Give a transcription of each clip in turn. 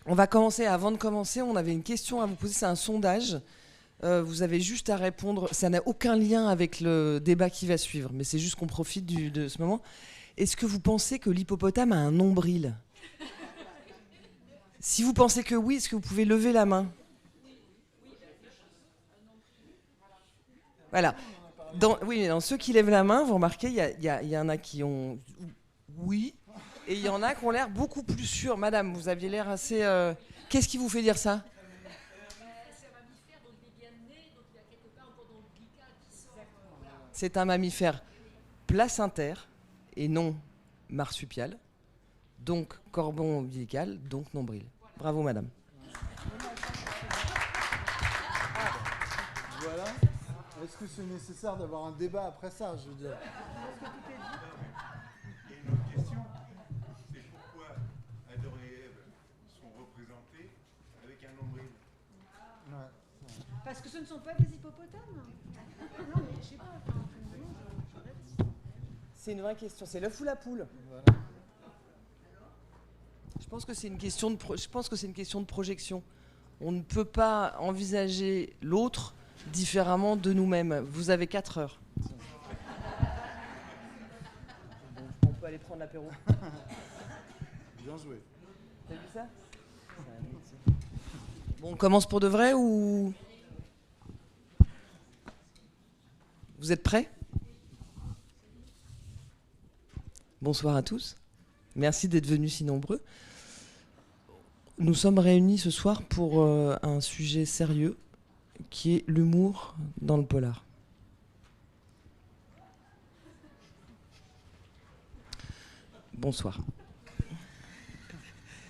On va commencer. Avant de commencer, on avait une question à vous poser. C'est un sondage. Vous avez juste à répondre. Ça n'a aucun lien avec le débat qui va suivre, mais c'est juste qu'on profite de ce moment. Est-ce que vous pensez que l'hippopotame a un nombril ? Si vous pensez que oui, est-ce que vous pouvez lever la main ? Voilà. Oui, mais dans ceux qui lèvent la main, vous remarquez, il y en a qui ont oui, et il y en a qui ont l'air beaucoup plus sûrs. Madame, vous aviez l'air assez... Qu'est-ce qui vous fait dire ça ? C'est un mammifère placentaire et non marsupial, donc cordon ombilical, donc nombril. Bravo, madame. Voilà. Est-ce que c'est nécessaire d'avoir un débat après ça, je veux dire ? Et une autre question, c'est pourquoi Adam et Ève sont représentés avec un nombril ? Parce que ce ne sont pas des hippopotames. Non, mais je sais pas. C'est une vraie question. C'est l'œuf ou la poule ? Voilà. Je pense que c'est une question de projection. On ne peut pas envisager l'autre différemment de nous-mêmes. Vous avez 4 heures. On peut aller prendre l'apéro. Bien joué. T'as vu ça ? Bon, on commence pour de vrai ou... Vous êtes prêts ? Bonsoir à tous. Merci d'être venus si nombreux. Nous sommes réunis ce soir pour un sujet sérieux qui est l'humour dans le polar. Bonsoir.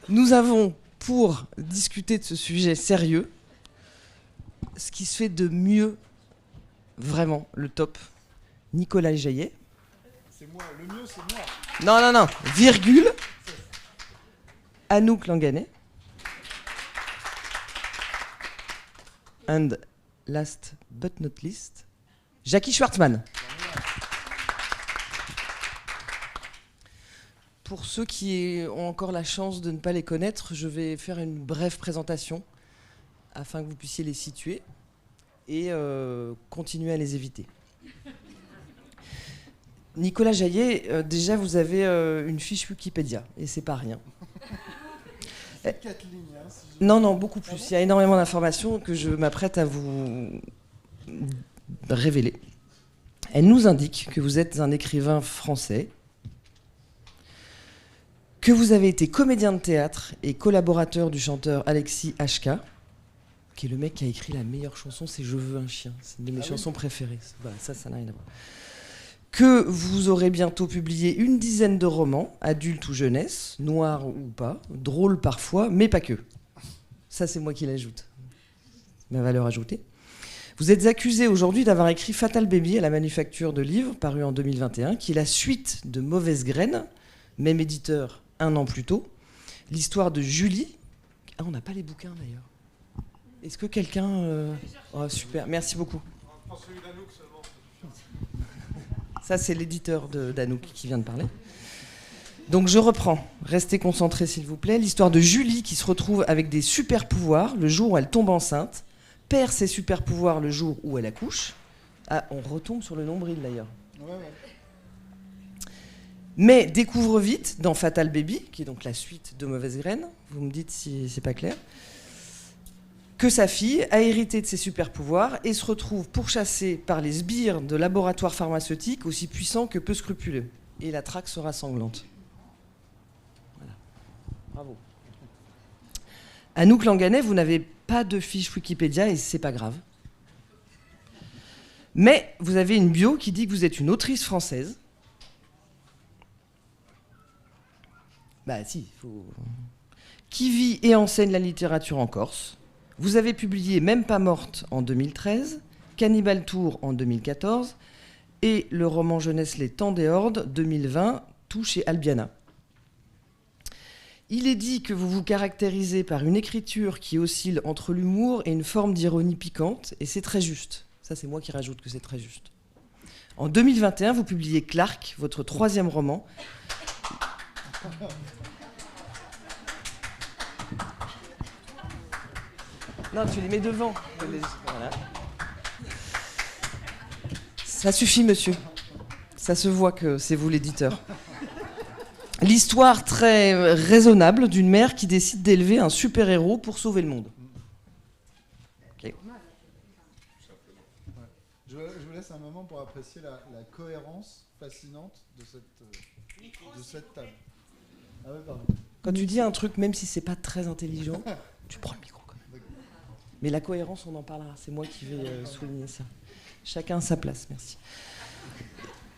Nous avons, pour discuter de ce sujet sérieux, ce qui se fait de mieux, vraiment, le top, Nicolas Jaillet. C'est moi, le mieux c'est moi. Non, virgule, Anouk Langanet. And last but not least, Jackie Schwartzman. Pour ceux qui ont encore la chance de ne pas les connaître, je vais faire une brève présentation afin que vous puissiez les situer et continuer à les éviter. Nicolas Jaillet, déjà vous avez une fiche Wikipédia et c'est pas rien. 4 lignes. Hein, si Non, beaucoup plus. Il y a énormément d'informations que je m'apprête à vous révéler. Elle nous indique que vous êtes un écrivain français, que vous avez été comédien de théâtre et collaborateur du chanteur Alexis HK, qui est le mec qui a écrit la meilleure chanson, c'est « Je veux un chien ». C'est une de mes chansons préférées. Voilà, ça n'a rien à voir. Que vous aurez bientôt publié une dizaine de romans, adultes ou jeunesse, noirs ou pas, drôles parfois, mais pas que. Ça, c'est moi qui l'ajoute. Ma valeur ajoutée. Vous êtes accusé aujourd'hui d'avoir écrit Fatal Baby à la Manufacture de livres, paru en 2021, qui est la suite de Mauvaise Graine, même éditeur 1 an plus tôt. L'histoire de Julie. Ah, on n'a pas les bouquins d'ailleurs. Est-ce que quelqu'un... Oh, super, merci beaucoup. On prend celui d'Anouk seulement. Ça, c'est l'éditeur d'Anouk qui vient de parler. Donc, je reprends. Restez concentrés, s'il vous plaît. L'histoire de Julie qui se retrouve avec des super-pouvoirs le jour où elle tombe enceinte, perd ses super-pouvoirs le jour où elle accouche. Ah, on retombe sur le nombril, d'ailleurs. Ouais. Mais découvre vite, dans Fatal Baby, qui est donc la suite de Mauvaise Graine, vous me dites si c'est pas clair, que sa fille a hérité de ses super-pouvoirs et se retrouve pourchassée par les sbires de laboratoires pharmaceutiques aussi puissants que peu scrupuleux. Et la traque sera sanglante. Voilà. Bravo. Anouk Langanet, vous n'avez pas de fiche Wikipédia et c'est pas grave. Mais vous avez une bio qui dit que vous êtes une autrice française. Bah si, faut... Qui vit et enseigne la littérature en Corse. Vous avez publié Même pas morte en 2013, Cannibal Tour en 2014 et le roman jeunesse Les Temps des Hordes 2020, tout chez Albiana. Il est dit que vous vous caractérisez par une écriture qui oscille entre l'humour et une forme d'ironie piquante, et c'est très juste. Ça, c'est moi qui rajoute que c'est très juste. En 2021, vous publiez Clark, votre 3e roman. Non, tu les mets devant. Voilà. Ça suffit, monsieur. Ça se voit que c'est vous l'éditeur. L'histoire très raisonnable d'une mère qui décide d'élever un super-héros pour sauver le monde. Okay. Je vous laisse un moment pour apprécier la cohérence fascinante de cette table. Ah ouais, pardon. Quand tu dis un truc, même si c'est pas très intelligent, tu prends le micro quand même. Mais la cohérence, on en parlera. C'est moi qui vais souligner ça. Chacun à sa place, merci.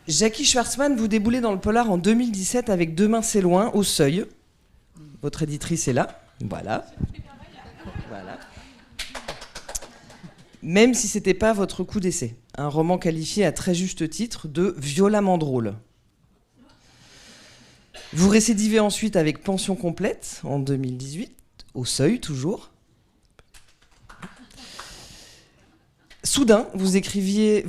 Jackie Schwartzman, vous déboulez dans le polar en 2017 avec Demain c'est loin, au Seuil. Votre éditrice est là. Voilà. Voilà. Même si c'était pas votre coup d'essai. Un roman qualifié à très juste titre de violemment drôle. Vous récidivez ensuite avec Pension complète en 2018, au Seuil toujours. Soudain, vous écrivez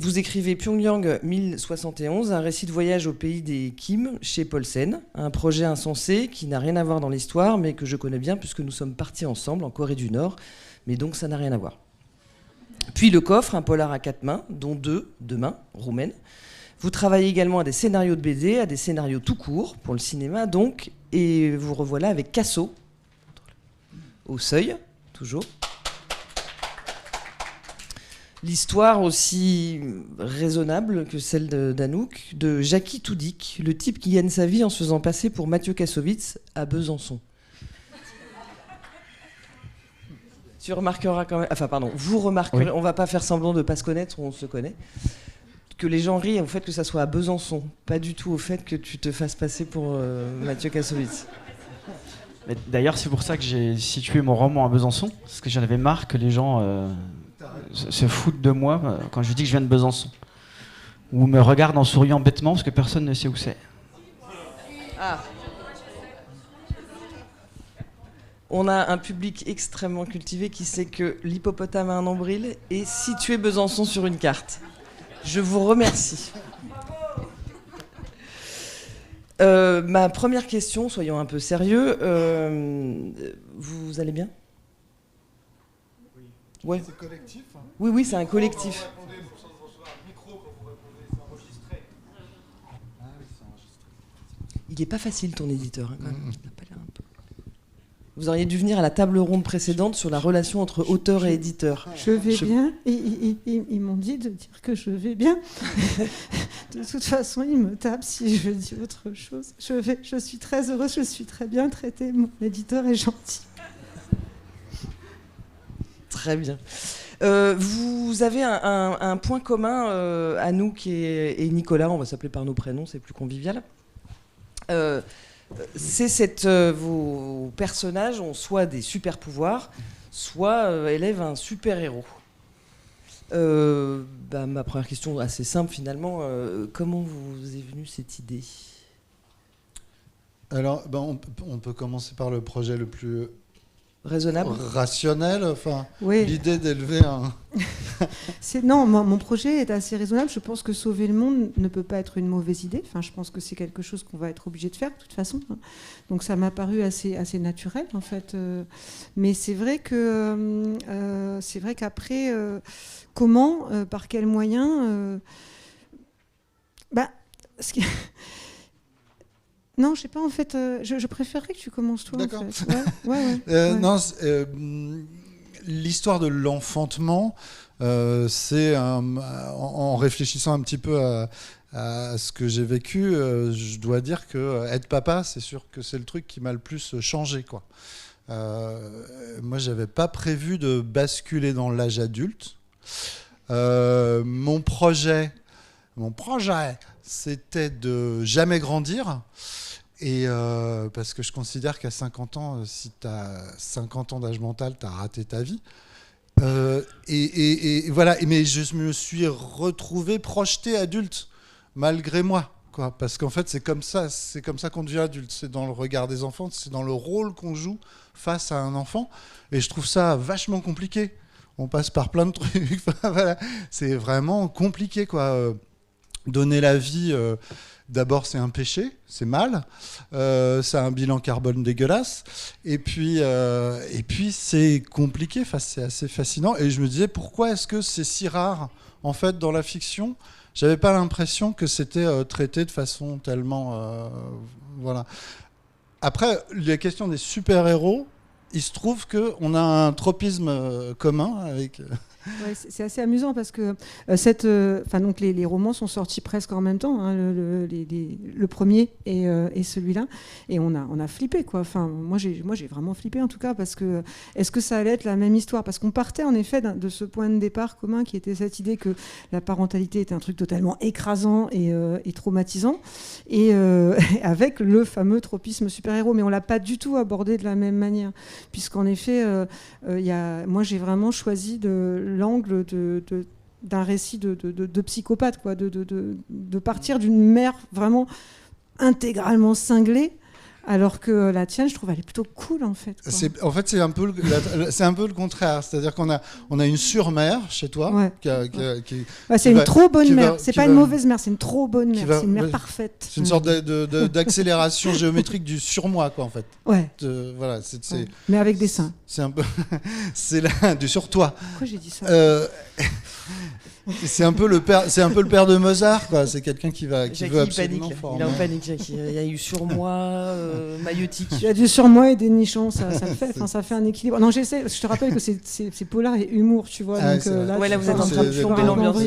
Pyongyang 1071, un récit de voyage au pays des Kim chez Paulsen, un projet insensé qui n'a rien à voir dans l'histoire, mais que je connais bien puisque nous sommes partis ensemble en Corée du Nord, mais donc ça n'a rien à voir. Puis Le Coffre, un polar à 4 mains, dont 2 de main, roumaines. Vous travaillez également à des scénarios de BD, à des scénarios tout court, pour le cinéma donc, et vous revoilà avec Casso, au Seuil, toujours. L'histoire aussi raisonnable que celle d'Anouk, de Jackie Toudik, le type qui gagne sa vie en se faisant passer pour Mathieu Kassovitz à Besançon. Tu remarqueras quand même... Enfin, pardon, vous remarquerez... Oui. On va pas faire semblant de pas se connaître, on se connaît. Que les gens rient au fait que ça soit à Besançon, pas du tout au fait que tu te fasses passer pour Mathieu Kassovitz. Mais d'ailleurs, c'est pour ça que j'ai situé mon roman à Besançon, parce que j'en avais marre que les gens se foutent de moi quand je dis que je viens de Besançon. Ou me regardent en souriant bêtement parce que personne ne sait où c'est. Ah. On a un public extrêmement cultivé qui sait que l'hippopotame a un nombril et situer Besançon sur une carte. Je vous remercie. Ma première question, soyons un peu sérieux. Vous allez bien ? Oui. Ouais. C'est collectif, hein. Oui, c'est un collectif. Il n'est pas facile ton éditeur, hein, quand même. Il n'a pas l'air un peu... Vous auriez dû venir à la table ronde précédente sur la relation entre auteur et éditeur. Je vais bien, et ils m'ont dit de dire que je vais bien. De toute façon, ils me tapent si je dis autre chose. Je suis très heureuse, je suis très bien traitée, mon éditeur est gentil. Très bien. Vous avez un point commun, Anouk et Nicolas, on va s'appeler par nos prénoms, c'est plus convivial. C'est vos personnages ont soit des super pouvoirs, soit élèvent un super héros. Ma première question assez simple finalement, comment vous est venue cette idée ? Alors, on peut commencer par le projet le plus raisonnable, rationnel. Enfin, oui. L'idée d'élever un. Non, mon projet est assez raisonnable. Je pense que sauver le monde ne peut pas être une mauvaise idée. Enfin, je pense que c'est quelque chose qu'on va être obligé de faire de toute façon. Donc ça m'a paru assez naturel en fait. Mais c'est vrai qu'après, comment, par quels moyens, non, je sais pas en fait. Je préférerais que tu commences toi. D'accord. En fait. Ouais. Non, l'histoire de l'enfantement, c'est en réfléchissant un petit peu à ce que j'ai vécu, je dois dire que être papa, c'est sûr que c'est le truc qui m'a le plus changé, quoi. Moi, j'avais pas prévu de basculer dans l'âge adulte. Mon projet, c'était de jamais grandir. Et parce que je considère qu'à 50 ans, si tu as 50 ans d'âge mental, tu as raté ta vie. Et voilà, mais je me suis retrouvé projeté adulte, malgré moi, quoi. Parce qu'en fait, c'est comme ça qu'on devient adulte. C'est dans le regard des enfants, c'est dans le rôle qu'on joue face à un enfant. Et je trouve ça vachement compliqué. On passe par plein de trucs. Voilà. C'est vraiment compliqué, quoi. donner la vie, d'abord c'est un péché, c'est mal, ça a un bilan carbone dégueulasse, et puis c'est compliqué, enfin, c'est assez fascinant, et je me disais pourquoi est-ce que c'est si rare en fait dans la fiction. J'avais pas l'impression que c'était traité de façon tellement voilà. Après, la question des super-héros, il se trouve qu'on a un tropisme commun avec... Ouais, c'est assez amusant parce que donc les romans sont sortis presque en même temps, hein, le premier et celui-là, et on a flippé quoi. Enfin, moi j'ai vraiment flippé en tout cas parce que est-ce que ça allait être la même histoire, parce qu'on partait en effet de ce point de départ commun qui était cette idée que la parentalité était un truc totalement écrasant et traumatisant, et avec le fameux tropisme super-héros, mais on l'a pas du tout abordé de la même manière, puisqu'en effet moi j'ai vraiment choisi l'angle d'un récit de psychopathe, quoi, de partir d'une mère vraiment intégralement cinglée, alors que la tienne, je trouve, elle est plutôt cool en fait. En fait, c'est un peu le contraire, c'est-à-dire qu'on a une surmère chez toi, ouais. C'est une trop bonne mère. C'est pas une mauvaise mère, c'est une trop bonne mère. C'est une mère parfaite. C'est une sorte d'accélération géométrique du surmoi, quoi, en fait. Ouais. Voilà. Ouais. Mais avec des seins. C'est un peu, c'est là du surtoi. Pourquoi j'ai dit ça? C'est un peu le père de Mozart, quoi. C'est quelqu'un qui veut absolument il est en panique, Jackie. Il y a eu surmoi, maïotique. Il y a du surmoi et des nichons, ça fait un équilibre. Non, j'essaie. Je te rappelle que c'est polar et humour, tu vois. Ah, donc là vous êtes en train de plomber l'ambiance.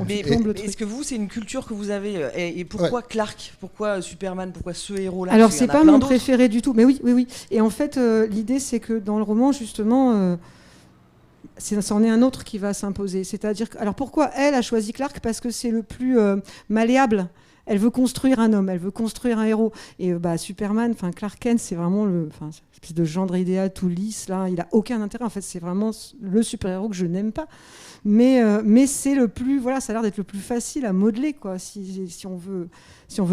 Mais est-ce que vous, c'est une culture que vous avez, et pourquoi Clark, pourquoi Superman, pourquoi ce héros-là? Alors c'est pas mon préféré du tout, mais oui. Et en fait, l'idée c'est que dans le roman justement. C'en est un autre qui va s'imposer. C'est-à-dire alors pourquoi elle a choisi Clark? Parce que c'est le plus malléable. Elle veut construire un homme, elle veut construire un héros. Et Superman, Clark Kent, c'est vraiment cette espèce de gendre idéal tout lisse là. Il a aucun intérêt. En fait, c'est vraiment le super-héros que je n'aime pas. Mais c'est le plus, voilà, ça a l'air d'être le plus facile à modeler, quoi. Si on veut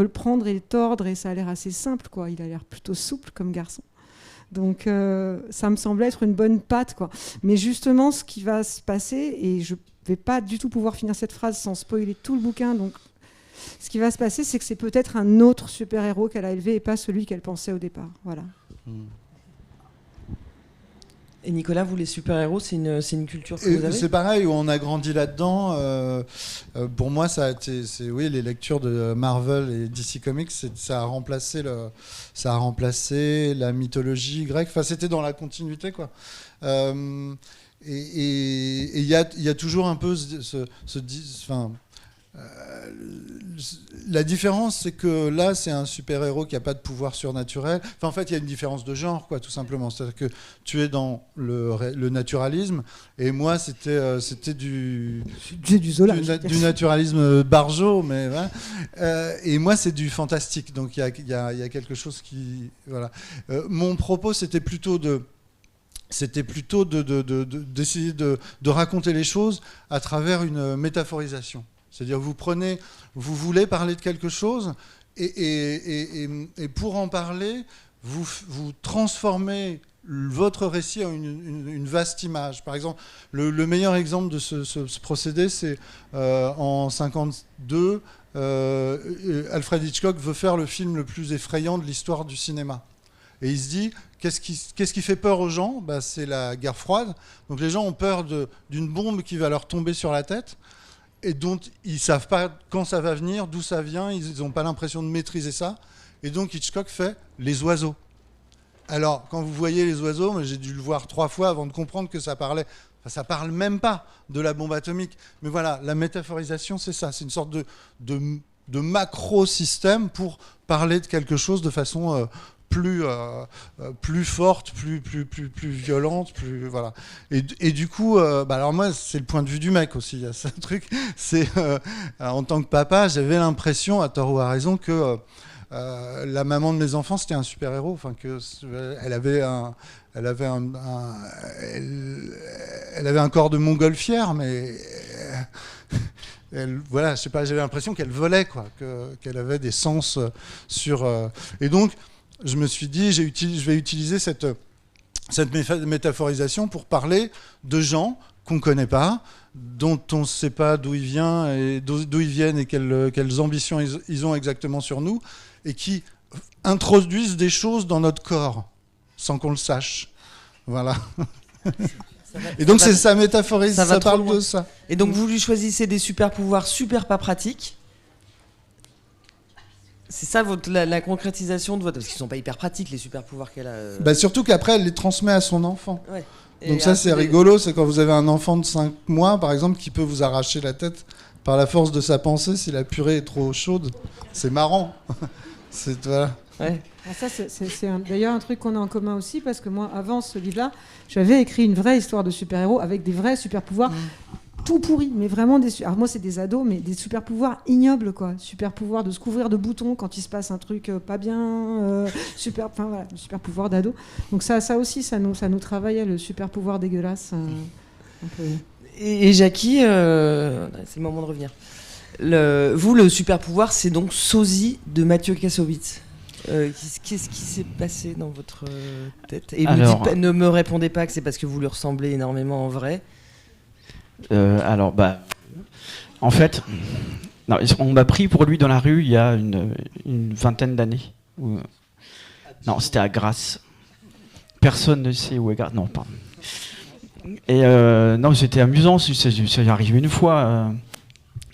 le prendre et le tordre, et ça a l'air assez simple, quoi. Il a l'air plutôt souple comme garçon. Donc ça me semblait être une bonne patte, quoi. Mais justement, ce qui va se passer, et je vais pas du tout pouvoir finir cette phrase sans spoiler tout le bouquin, donc ce qui va se passer, c'est que c'est peut-être un autre super-héros qu'elle a élevé et pas celui qu'elle pensait au départ. Voilà. Et Nicolas, vous, les super-héros, c'est une culture que vous avez? C'est pareil, où on a grandi là-dedans. Pour moi, ça a été, les lectures de Marvel et DC Comics, ça a remplacé la mythologie grecque. Enfin, c'était dans la continuité, quoi. Et il y a toujours un peu la différence, c'est que là, c'est un super-héros qui n'a pas de pouvoir surnaturel. Enfin, en fait, il y a une différence de genre, quoi, tout simplement. C'est-à-dire que tu es dans le naturalisme, et moi, c'était du naturalisme barjot, mais voilà. Et moi, c'est du fantastique. Donc, il y a quelque chose qui... Voilà. Mon propos, c'était plutôt d'essayer de raconter les choses à travers une métaphorisation. C'est-à-dire, vous voulez parler de quelque chose, et pour en parler, vous transformez votre récit en une vaste image. Par exemple, le meilleur exemple de ce procédé, c'est en 1952, Alfred Hitchcock veut faire le film le plus effrayant de l'histoire du cinéma. Et il se dit, qu'est-ce qui fait peur aux gens? C'est la guerre froide. Donc les gens ont peur d'une bombe qui va leur tomber sur la tête, et dont ils ne savent pas quand ça va venir, d'où ça vient, ils n'ont pas l'impression de maîtriser ça. Et donc Hitchcock fait les oiseaux. Alors, quand vous voyez les oiseaux, j'ai dû le voir 3 fois avant de comprendre que ça parlait... Enfin, ça parle même pas de la bombe atomique. Mais voilà, la métaphorisation, c'est ça. C'est une sorte de macro-système pour parler de quelque chose de façon... plus forte, plus violente, plus voilà. Et du coup, alors moi, c'est le point de vue du mec aussi. Il y a ce truc. C'est en tant que papa, j'avais l'impression, à tort ou à raison, que la maman de mes enfants, c'était un super héros. Enfin, que elle avait un corps de montgolfière, mais voilà, je sais pas. J'avais l'impression qu'elle volait, quoi, qu'elle avait des sens sur. Et donc je me suis dit, je vais utiliser cette métaphorisation pour parler de gens qu'on ne connaît pas, dont on ne sait pas d'où il vient et d'où ils viennent et quelles ambitions ils ont exactement sur nous, et qui introduisent des choses dans notre corps sans qu'on le sache. Voilà. Et donc ça métaphorise, ça parle de ça. Et donc vous lui choisissez des super pouvoirs super pas pratiques. C'est ça la concrétisation de votre... Parce qu'ils sont pas hyper pratiques les super pouvoirs qu'elle a. Bah surtout qu'après elle les transmet à son enfant. Ouais. Donc ça c'est rigolo, c'est quand vous avez un enfant de 5 mois par exemple qui peut vous arracher la tête par la force de sa pensée si la purée est trop chaude. C'est marrant. Voilà. Ouais. Ça, c'est d'ailleurs un truc qu'on a en commun aussi, parce que moi, avant ce livre-là, j'avais écrit une vraie histoire de super-héros avec des vrais super-pouvoirs tout pourris, mais vraiment alors moi, c'est des ados, mais des super-pouvoirs ignobles, quoi. Super-pouvoir de se couvrir de boutons quand il se passe un truc pas bien, voilà, le super-pouvoir d'ado. Donc ça aussi, ça nous travaillait, le super-pouvoir dégueulasse. Un peu. Et Jackie, c'est le moment de revenir. Vous, le super-pouvoir, c'est donc Sosie de Mathieu Kassovitz. Qu'est-ce qui s'est passé dans votre tête? Et ne me répondez pas que c'est parce que vous lui ressemblez énormément en vrai. En fait, non, on m'a pris pour lui dans la rue il y a une vingtaine d'années. Non, c'était à Grasse. Personne ne sait où est Grasse. Non, pardon. Et non, c'était amusant. C'est arrivé une fois.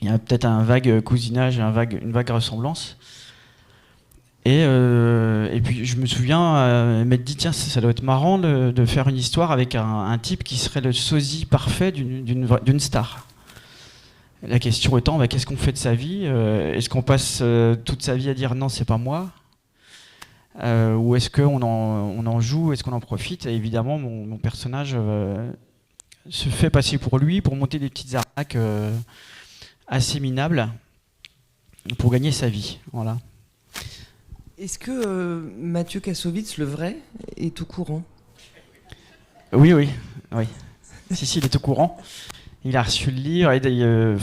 Il y a peut-être un vague cousinage, une vague ressemblance. Et puis je me souviens m'être dit tiens ça doit être marrant de faire une histoire avec un type qui serait le sosie parfait d'une star. La question étant qu'est-ce qu'on fait de sa vie, est-ce qu'on passe toute sa vie à dire non c'est pas moi, ou est-ce qu'on en joue, est-ce qu'on en profite? Et évidemment mon personnage se fait passer pour lui pour monter des petites arnaques assez minables pour gagner sa vie, voilà. Est-ce que Mathieu Kassovitz, le vrai, est au courant? Oui. Si, il est au courant. Il a reçu le livre.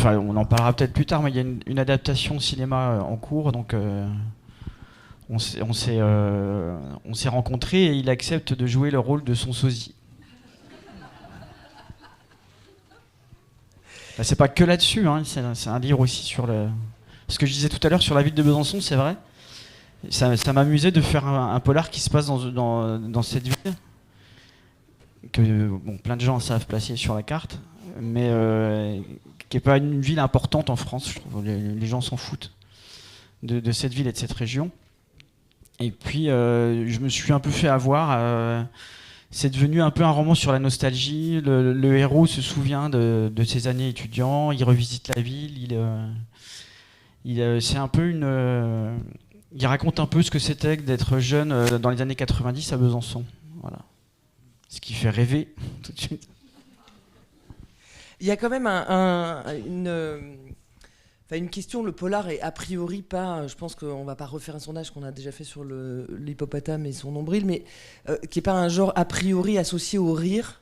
On en parlera peut-être plus tard, mais il y a une adaptation cinéma en cours. Donc, on s'est rencontrés et il accepte de jouer le rôle de son sosie. C'est pas que là-dessus. Hein, c'est un livre aussi sur ce que je disais tout à l'heure sur la ville de Besançon, c'est vrai. Ça m'amusait de faire un polar qui se passe dans cette ville, que plein de gens savent placer sur la carte, mais qui n'est pas une ville importante en France, je trouve. Les gens s'en foutent de cette ville et de cette région. Et puis, je me suis un peu fait avoir. C'est devenu un peu un roman sur la nostalgie. Le héros se souvient de ses années étudiants, il revisite la ville, c'est un peu il raconte un peu ce que c'était d'être jeune dans les années 90 à Besançon. Voilà. Ce qui fait rêver tout de suite. Il y a quand même une question. Le polar est a priori pas... Je pense qu'on ne va pas refaire un sondage qu'on a déjà fait sur l'hippopotame et son nombril, mais qui n'est pas un genre a priori associé au rire.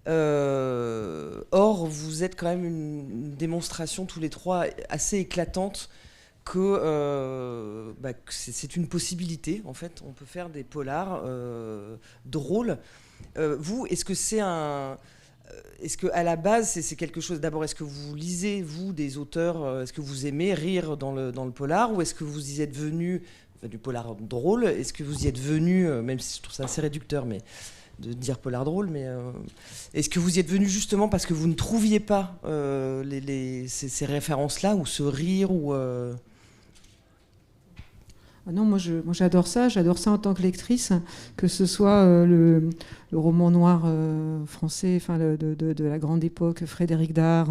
Or, vous êtes quand même une démonstration tous les trois assez éclatante que c'est une possibilité, en fait. On peut faire des polars drôles. Vous, est-ce que c'est est-ce qu'à la base, c'est quelque chose... D'abord, est-ce que vous lisez, vous, des auteurs, est-ce que vous aimez rire dans le polar, ou est-ce que vous y êtes venu, du polar drôle, est-ce que vous y êtes venu, même si je trouve ça assez réducteur, mais de dire polar drôle, mais est-ce que vous y êtes venu justement parce que vous ne trouviez pas ces références-là, ou ce rire, ou... Non, moi j'adore ça en tant que lectrice, que ce soit le roman noir français, de la grande époque, Frédéric Dard.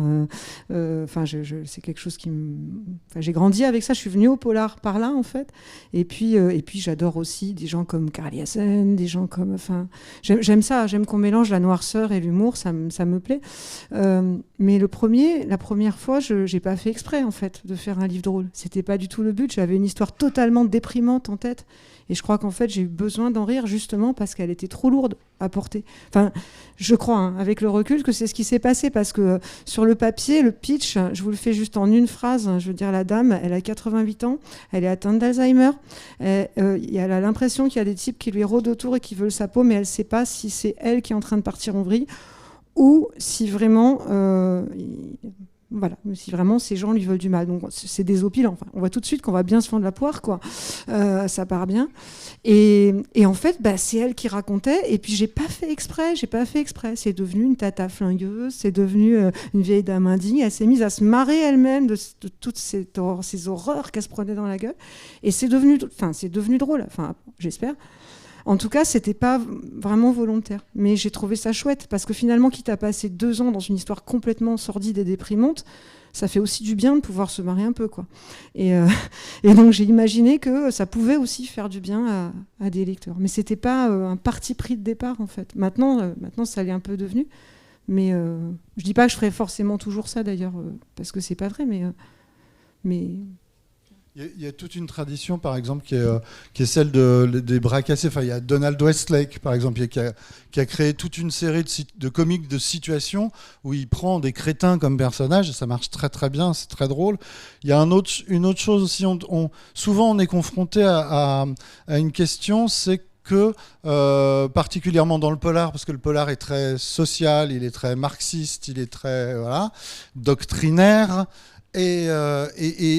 C'est quelque chose qui j'ai grandi avec ça. Je suis venue au polar par là en fait. Et puis j'adore aussi des gens comme Karl Hyacin, des gens comme, j'aime ça. J'aime qu'on mélange la noirceur et l'humour. Ça me plaît. Mais la première fois, j'ai pas fait exprès en fait de faire un livre drôle. C'était pas du tout le but. J'avais une histoire totalement déprimante en tête. Et je crois qu'en fait, j'ai eu besoin d'en rire justement parce qu'elle était trop lourde à porter. Enfin, je crois, avec le recul, que c'est ce qui s'est passé parce que sur le papier, le pitch, je vous le fais juste en une phrase. Je veux dire, la dame, elle a 88 ans, elle est atteinte d'Alzheimer. Elle a l'impression qu'il y a des types qui lui rôdent autour et qui veulent sa peau, mais elle ne sait pas si c'est elle qui est en train de partir en vrille ou si vraiment, voilà, si vraiment ces gens lui veulent du mal. Donc c'est des opiles, enfin, on voit tout de suite qu'on va bien se fendre la poire, quoi. Ça part bien. Et en fait, c'est elle qui racontait, et puis j'ai pas fait exprès. C'est devenu une tata flingueuse, c'est devenu une vieille dame indigne. Elle s'est mise à se marrer elle-même de toutes ces horreurs qu'elle se prenait dans la gueule. Et c'est devenu drôle, enfin, j'espère. En tout cas, c'était pas vraiment volontaire. Mais j'ai trouvé ça chouette, parce que finalement, quitte à passer 2 ans dans une histoire complètement sordide et déprimante, ça fait aussi du bien de pouvoir se marrer un peu, quoi. Et donc, j'ai imaginé que ça pouvait aussi faire du bien à des lecteurs. Mais c'était pas un parti pris de départ, en fait. Maintenant, ça l'est un peu devenu. Mais je dis pas que je ferais forcément toujours ça, d'ailleurs, parce que c'est pas vrai, mais... Il y a toute une tradition, par exemple, qui est celle des bras cassés. Enfin, il y a Donald Westlake, par exemple, qui a créé toute une série de comics de situations où il prend des crétins comme personnages, et ça marche très très bien, c'est très drôle. Il y a une autre chose aussi, souvent on est confronté à une question, c'est que, particulièrement dans le polar, parce que le polar est très social, il est très marxiste, il est très doctrinaire, et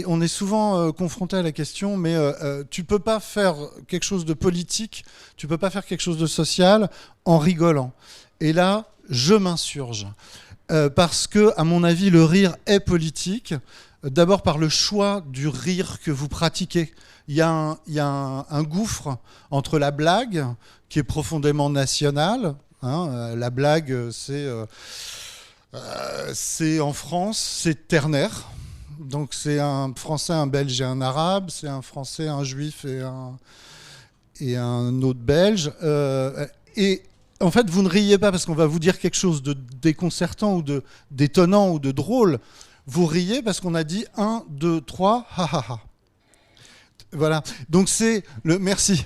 on est souvent confronté à la question, mais tu peux pas faire quelque chose de politique, tu peux pas faire quelque chose de social en rigolant. Et là, je m'insurge. Parce que, à mon avis, le rire est politique, d'abord par le choix du rire que vous pratiquez. Il y a un gouffre entre la blague, qui est profondément nationale. La blague, c'est en France, c'est ternaire. Donc c'est un Français, un Belge et un Arabe, c'est un Français, un Juif et un autre Belge. Et en fait, vous ne riez pas parce qu'on va vous dire quelque chose de déconcertant ou d'étonnant ou de drôle. Vous riez parce qu'on a dit 1, 2, 3, ha ha ha. Voilà, donc merci.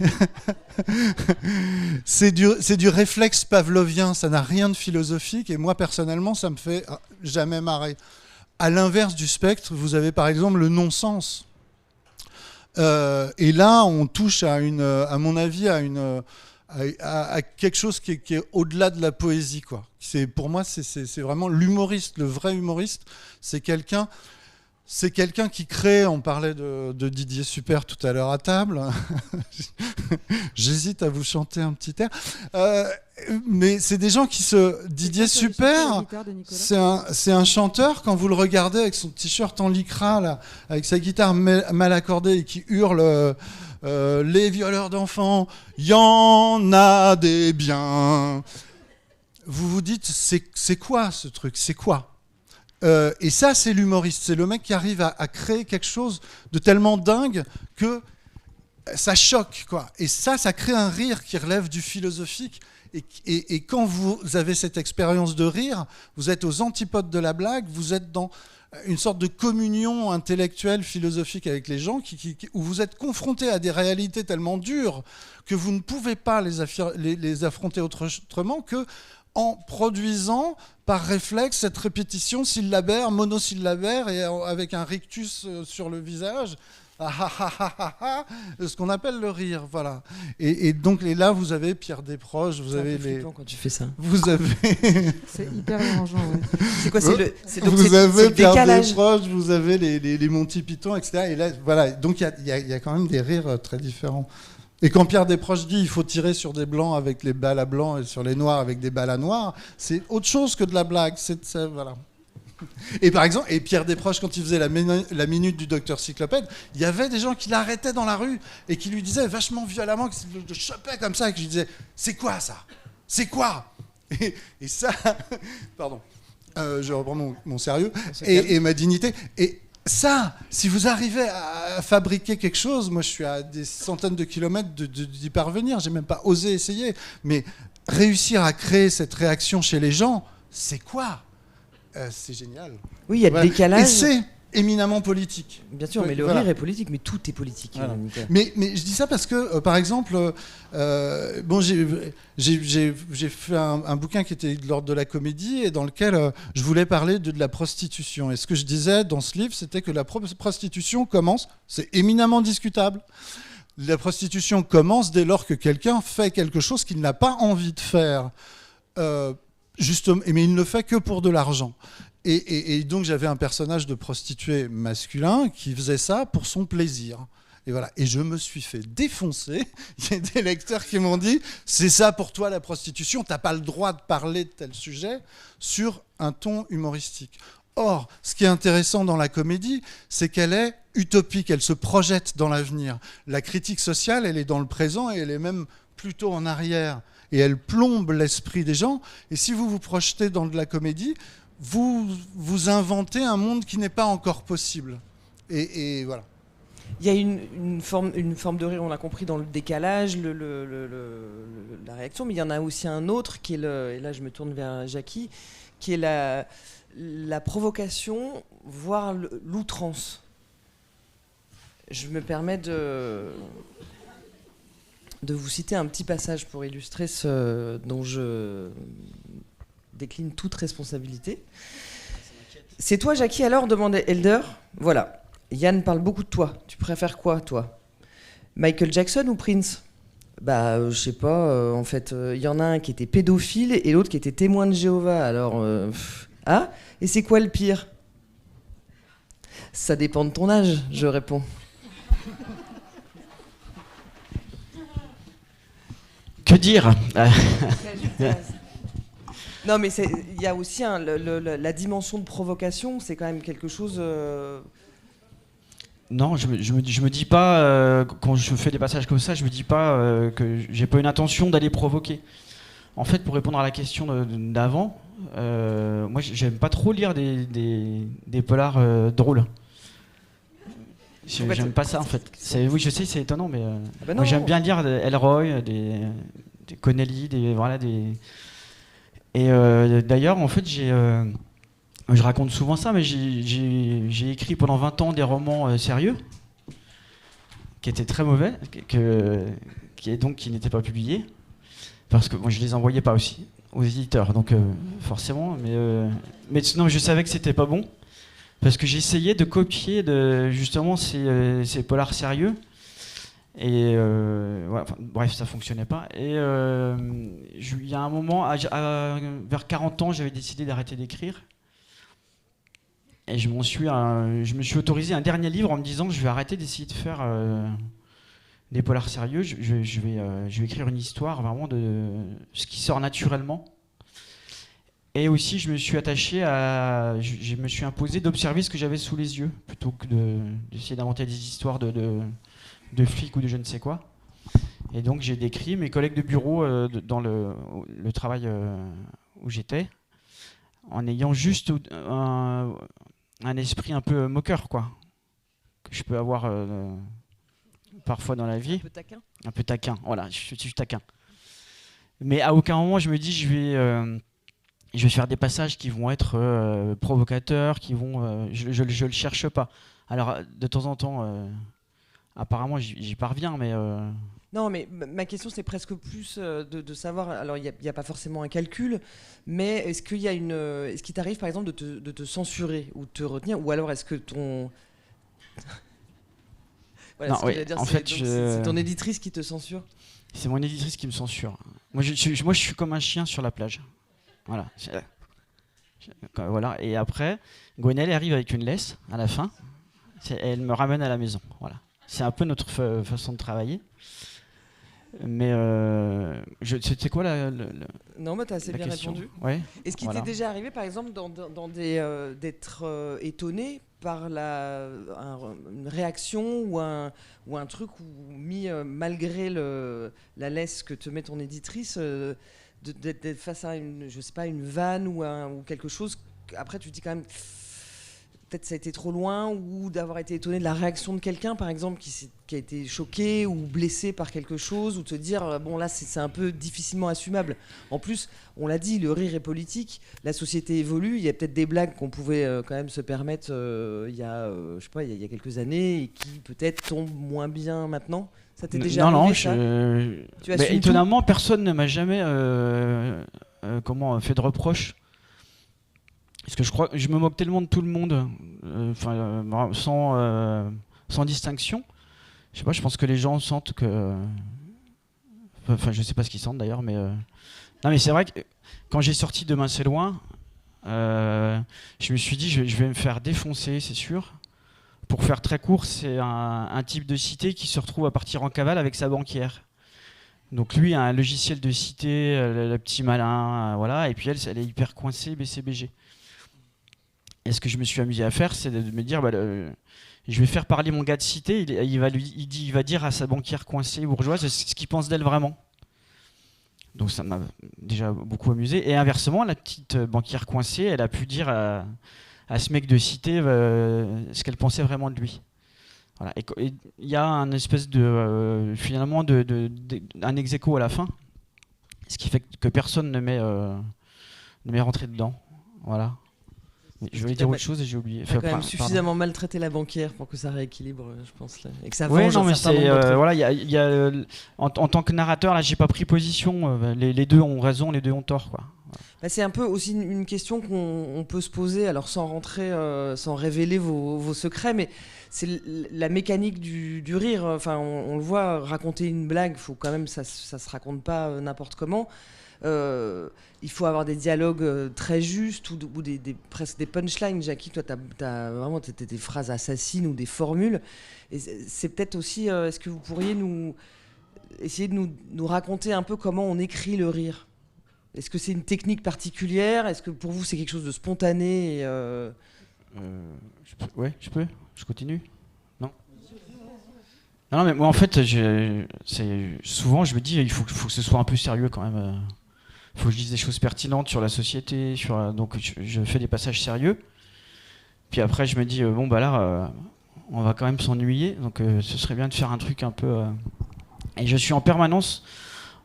c'est du réflexe pavlovien, ça n'a rien de philosophique, et moi personnellement ça me fait jamais marrer. À l'inverse du spectre, vous avez par exemple le non-sens. Et là, on touche à mon avis, à quelque chose qui est au-delà de la poésie, quoi. Pour moi, c'est vraiment l'humoriste, le vrai humoriste. C'est quelqu'un qui crée. On parlait de Didier Super tout à l'heure à table. J'hésite à vous chanter un petit air. Mais c'est des gens qui Didier Super, c'est un chanteur, quand vous le regardez avec son t-shirt en lycra, là, avec sa guitare mal accordée et qui hurle les violeurs d'enfants, y en a des biens. Vous vous dites, c'est quoi ce truc? C'est quoi? Et ça, c'est l'humoriste. C'est le mec qui arrive à créer quelque chose de tellement dingue que ça choque, quoi. Et ça crée un rire qui relève du philosophique. Et quand vous avez cette expérience de rire, vous êtes aux antipodes de la blague, vous êtes dans une sorte de communion intellectuelle, philosophique avec les gens, où vous êtes confronté à des réalités tellement dures que vous ne pouvez pas les affronter autrement que en produisant par réflexe cette répétition syllabaire, monosyllabaire, et avec un rictus sur le visage. Ce qu'on appelle le rire, voilà. Et donc là, vous avez Pierre Desproges, vous avez les. Quand tu fais ça. Vous avez. C'est hyper dérangeant. Ouais. C'est quoi? Vous avez Pierre Desproges, vous avez les Monty Python, etc. Et là, voilà. Donc il y a quand même des rires très différents. Et quand Pierre Desproges dit il faut tirer sur des blancs avec les balles à blanc et sur les noirs avec des balles à noirs, c'est autre chose que de la blague. Voilà. Et par exemple, Pierre Desproges, quand il faisait la minute du docteur Cyclopède, il y avait des gens qui l'arrêtaient dans la rue et qui lui disaient vachement violemment, qui le chopaient comme ça, et qui lui disaient c'est quoi ça? C'est quoi? Et ça, pardon, je reprends mon sérieux et ma dignité. Et ça, si vous arrivez à fabriquer quelque chose, moi je suis à des centaines de kilomètres d'y parvenir, j'ai même pas osé essayer, mais réussir à créer cette réaction chez les gens, c'est quoi? C'est génial. Oui, il y a le décalage. Et c'est éminemment politique. Bien sûr, mais le rire est politique, mais tout est politique. Voilà. Mais je dis ça parce que, par exemple, j'ai fait un bouquin qui était de l'ordre de la comédie et dans lequel je voulais parler de la prostitution. Et ce que je disais dans ce livre, c'était que la prostitution commence, c'est éminemment discutable. La prostitution commence dès lors que quelqu'un fait quelque chose qu'il n'a pas envie de faire. justement, mais il ne le fait que pour de l'argent. Et donc j'avais un personnage de prostituée masculin qui faisait ça pour son plaisir. Et voilà. Et je me suis fait défoncer. Il y a des lecteurs qui m'ont dit « C'est ça pour toi la prostitution, t'as pas le droit de parler de tel sujet sur un ton humoristique. » Or, ce qui est intéressant dans la comédie, c'est qu'elle est utopique, elle se projette dans l'avenir. La critique sociale, elle est dans le présent et elle est même plutôt en arrière. Et elle plombe l'esprit des gens. Et si vous vous projetez dans de la comédie, vous inventez un monde qui n'est pas encore possible. Et voilà. Il y a une forme de rire, on l'a compris, dans le décalage, la réaction, mais il y en a aussi un autre, qui est et là je me tourne vers Jackie, qui est la provocation, voire l'outrance. Je me permets de vous citer un petit passage pour illustrer ce dont je décline toute responsabilité. C'est toi, Jackie, alors, demandait Elder. Voilà. Yann parle beaucoup de toi. Tu préfères quoi, toi? Michael Jackson ou Prince? Je sais pas. En fait, il y en a un qui était pédophile et l'autre qui était témoin de Jéhovah. Alors, ah? Et c'est quoi le pire? Ça dépend de ton âge, je réponds. Que dire? Non, mais il y a aussi la dimension de provocation. C'est quand même quelque chose. Non, je me dis pas, quand je fais des passages comme ça, je me dis pas que j'ai pas une intention d'aller provoquer. En fait, pour répondre à la question d'avant, moi j'aime pas trop lire des polars drôles. J'aime pas ça en fait. Oui, je sais, c'est étonnant, mais moi, j'aime bien lire des Elroy, des Connelly, Et d'ailleurs, en fait, je raconte souvent ça, mais j'ai écrit pendant 20 ans des romans sérieux, qui étaient très mauvais, qui n'étaient pas publiés, parce que moi je les envoyais pas aussi aux éditeurs, donc forcément, mais sinon je savais que c'était pas bon, parce que j'essayais de copier justement ces polars sérieux, et bref, ça fonctionnait pas. Et il y a un moment, vers 40 ans, j'avais décidé d'arrêter d'écrire. Et je me suis autorisé un dernier livre en me disant je vais arrêter d'essayer de faire des polars sérieux. Je vais écrire une histoire vraiment de ce qui sort naturellement. Et aussi, je me suis je me suis imposé d'observer ce que j'avais sous les yeux plutôt que d'essayer d'inventer des histoires de flics ou de je ne sais quoi. Et donc, j'ai décrit mes collègues de bureau dans le travail où j'étais, en ayant juste un esprit un peu moqueur, quoi, que je peux avoir parfois dans la vie. Un peu taquin. Un peu taquin, voilà, je suis taquin. Mais à aucun moment je me dis je vais faire des passages qui vont être provocateurs, je le cherche pas. Alors de temps en temps, apparemment j'y parviens, mais... Non, mais ma question, c'est presque plus de savoir. Alors, il n'y a pas forcément un calcul, mais est-ce qu'il t'arrive, par exemple, de te censurer ou de te retenir, ou alors est-ce que ton. Voilà, non, oui, en fait, c'est ton éditrice qui te censure? C'est mon éditrice qui me censure. Moi, je suis comme un chien sur la plage. Voilà. Voilà. Et après, Gwenelle arrive avec une laisse à la fin. Elle me ramène à la maison. Voilà. C'est un peu notre façon de travailler. Mais c'était quoi Non, mais t'as assez bien question. répondu. Ouais, Est-ce qu'il t'est déjà arrivé, par exemple, d'être étonné par une réaction ou un truc malgré la laisse que te met ton éditrice, d'être face à une vanne ou quelque chose, après tu te dis quand même peut-être ça a été trop loin, ou d'avoir été étonné de la réaction de quelqu'un, par exemple, qui a été choqué ou blessé par quelque chose, ou te dire, bon là c'est un peu difficilement assumable. En plus, on l'a dit, le rire est politique, la société évolue, il y a peut-être des blagues qu'on pouvait quand même se permettre il y a quelques années, et qui peut-être tombent moins bien maintenant. Ça t'est déjà arrivé, ça? Non, étonnamment, personne ne m'a jamais fait de reproches. Parce que je me moque tellement de tout le monde, sans distinction. Je sais pas, je pense que les gens sentent que... Enfin, je sais pas ce qu'ils sentent d'ailleurs, mais Non, mais c'est vrai que quand j'ai sorti Demain c'est loin, je me suis dit je vais me faire défoncer, c'est sûr. Pour faire très court, c'est un type de cité qui se retrouve à partir en cavale avec sa banquière. Donc lui a un logiciel de cité, le petit malin, voilà, et puis elle est hyper coincée BCBG. Et ce que je me suis amusé à faire, c'est de me dire, je vais faire parler mon gars de cité, il va dire à sa banquière coincée bourgeoise ce qu'il pense d'elle vraiment. Donc ça m'a déjà beaucoup amusé. Et inversement, la petite banquière coincée, elle a pu dire à ce mec de cité ce qu'elle pensait vraiment de lui. Voilà. Et il y a un espèce de finalement un ex-aequo à la fin, ce qui fait que personne ne m'est rentré dedans. Voilà. Je voulais dire autre chose et j'ai oublié. Tu as quand même suffisamment maltraité la banquière pour que ça rééquilibre, je pense, là. Et que ça venge ouais, non, mais certain nombre de trucs. voilà, en tant que narrateur, là, j'ai pas pris position. Les deux ont raison, les deux ont tort, quoi. Bah, c'est un peu aussi une question qu'on peut se poser, alors sans rentrer, sans révéler vos secrets, mais c'est la mécanique du rire. Enfin, on le voit, raconter une blague, faut quand même, ça se raconte pas n'importe comment. Il faut avoir des dialogues très justes ou presque des punchlines. Jackie, toi, t'as vraiment des phrases assassines ou des formules. Et c'est peut-être aussi, est-ce que vous pourriez essayer de nous raconter un peu comment on écrit le rire? Est-ce que c'est une technique particulière? Est-ce que pour vous c'est quelque chose de spontané Ouais, je peux. Je continue. Non. Non, mais moi en fait, souvent je me dis il faut que ce soit un peu sérieux quand même. Il faut que je dise des choses pertinentes sur la société, donc je fais des passages sérieux. Puis après je me dis bon bah là on va quand même s'ennuyer, donc ce serait bien de faire un truc un peu. Et je suis en permanence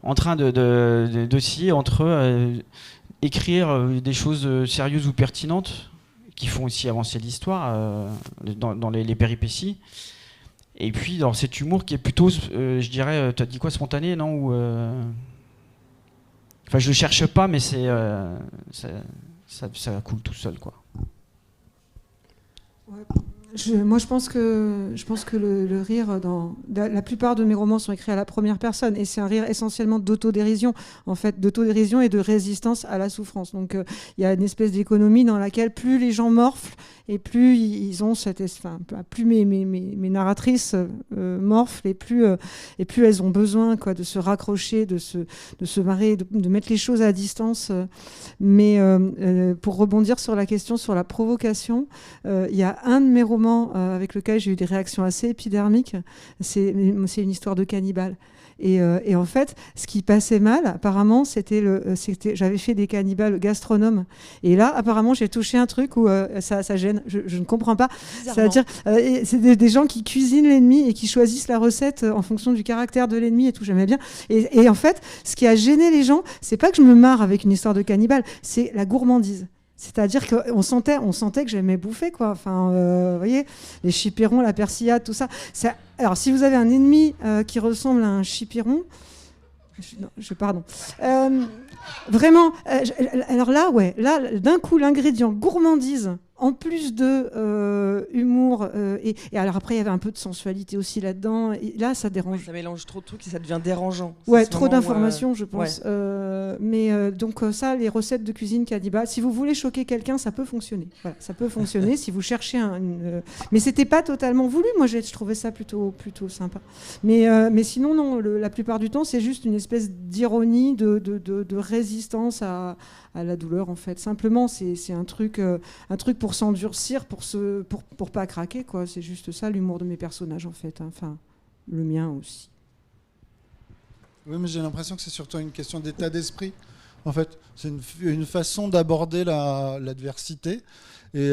en train d'osciller entre écrire des choses sérieuses ou pertinentes qui font aussi avancer l'histoire dans les péripéties. Et puis dans cet humour qui est plutôt, je dirais, tu as dit quoi, spontané, non? Enfin, je le cherche pas, mais ça coule tout seul, quoi. Ouais. Moi, je pense que le rire, la plupart de mes romans sont écrits à la première personne, et c'est un rire essentiellement d'autodérision, en fait, d'autodérision et de résistance à la souffrance. Donc, il y a une espèce d'économie dans laquelle plus les gens morflent et plus ils ont plus mes narratrices morflent et plus elles ont besoin, quoi, de se raccrocher, de se marrer, de mettre les choses à distance. Mais pour rebondir sur la question sur la provocation, il y a un de mes romans avec lequel j'ai eu des réactions assez épidermiques, c'est une histoire de cannibale. Et en fait, ce qui passait mal, apparemment, j'avais fait des cannibales gastronomes. Et là, apparemment, j'ai touché un truc où ça gêne. Je ne comprends pas. C'est-à-dire, c'est des gens qui cuisinent l'ennemi et qui choisissent la recette en fonction du caractère de l'ennemi et tout. J'aimais bien. Et en fait, ce qui a gêné les gens, c'est pas que je me marre avec une histoire de cannibale, c'est la gourmandise. C'est-à-dire qu'on sentait que j'aimais bouffer, quoi. Enfin, vous voyez, les chipirons, la persillade, tout ça. Alors, si vous avez un ennemi qui ressemble à un chipiron, pardon. Vraiment, alors là, d'un coup, l'ingrédient gourmandise, en plus de humour, et alors après, il y avait un peu de sensualité aussi là-dedans, et là, ça dérange. Ça mélange trop de trucs et ça devient dérangeant. Ouais, trop d'informations, je pense. Ouais. Mais donc ça, les recettes de cuisine cannibale, si vous voulez choquer quelqu'un, ça peut fonctionner. Voilà, ça peut fonctionner si vous cherchez mais c'était pas totalement voulu. Moi, je trouvais ça plutôt sympa. Mais sinon, non. La plupart du temps, c'est juste une espèce d'ironie, de résistance à la douleur, en fait. Simplement, c'est un truc pour s'endurcir, pour pas craquer, quoi. C'est juste ça, l'humour de mes personnages, en fait. Enfin, le mien aussi. Oui, mais j'ai l'impression que c'est surtout une question d'état d'esprit. En fait, c'est une façon d'aborder l'adversité. Et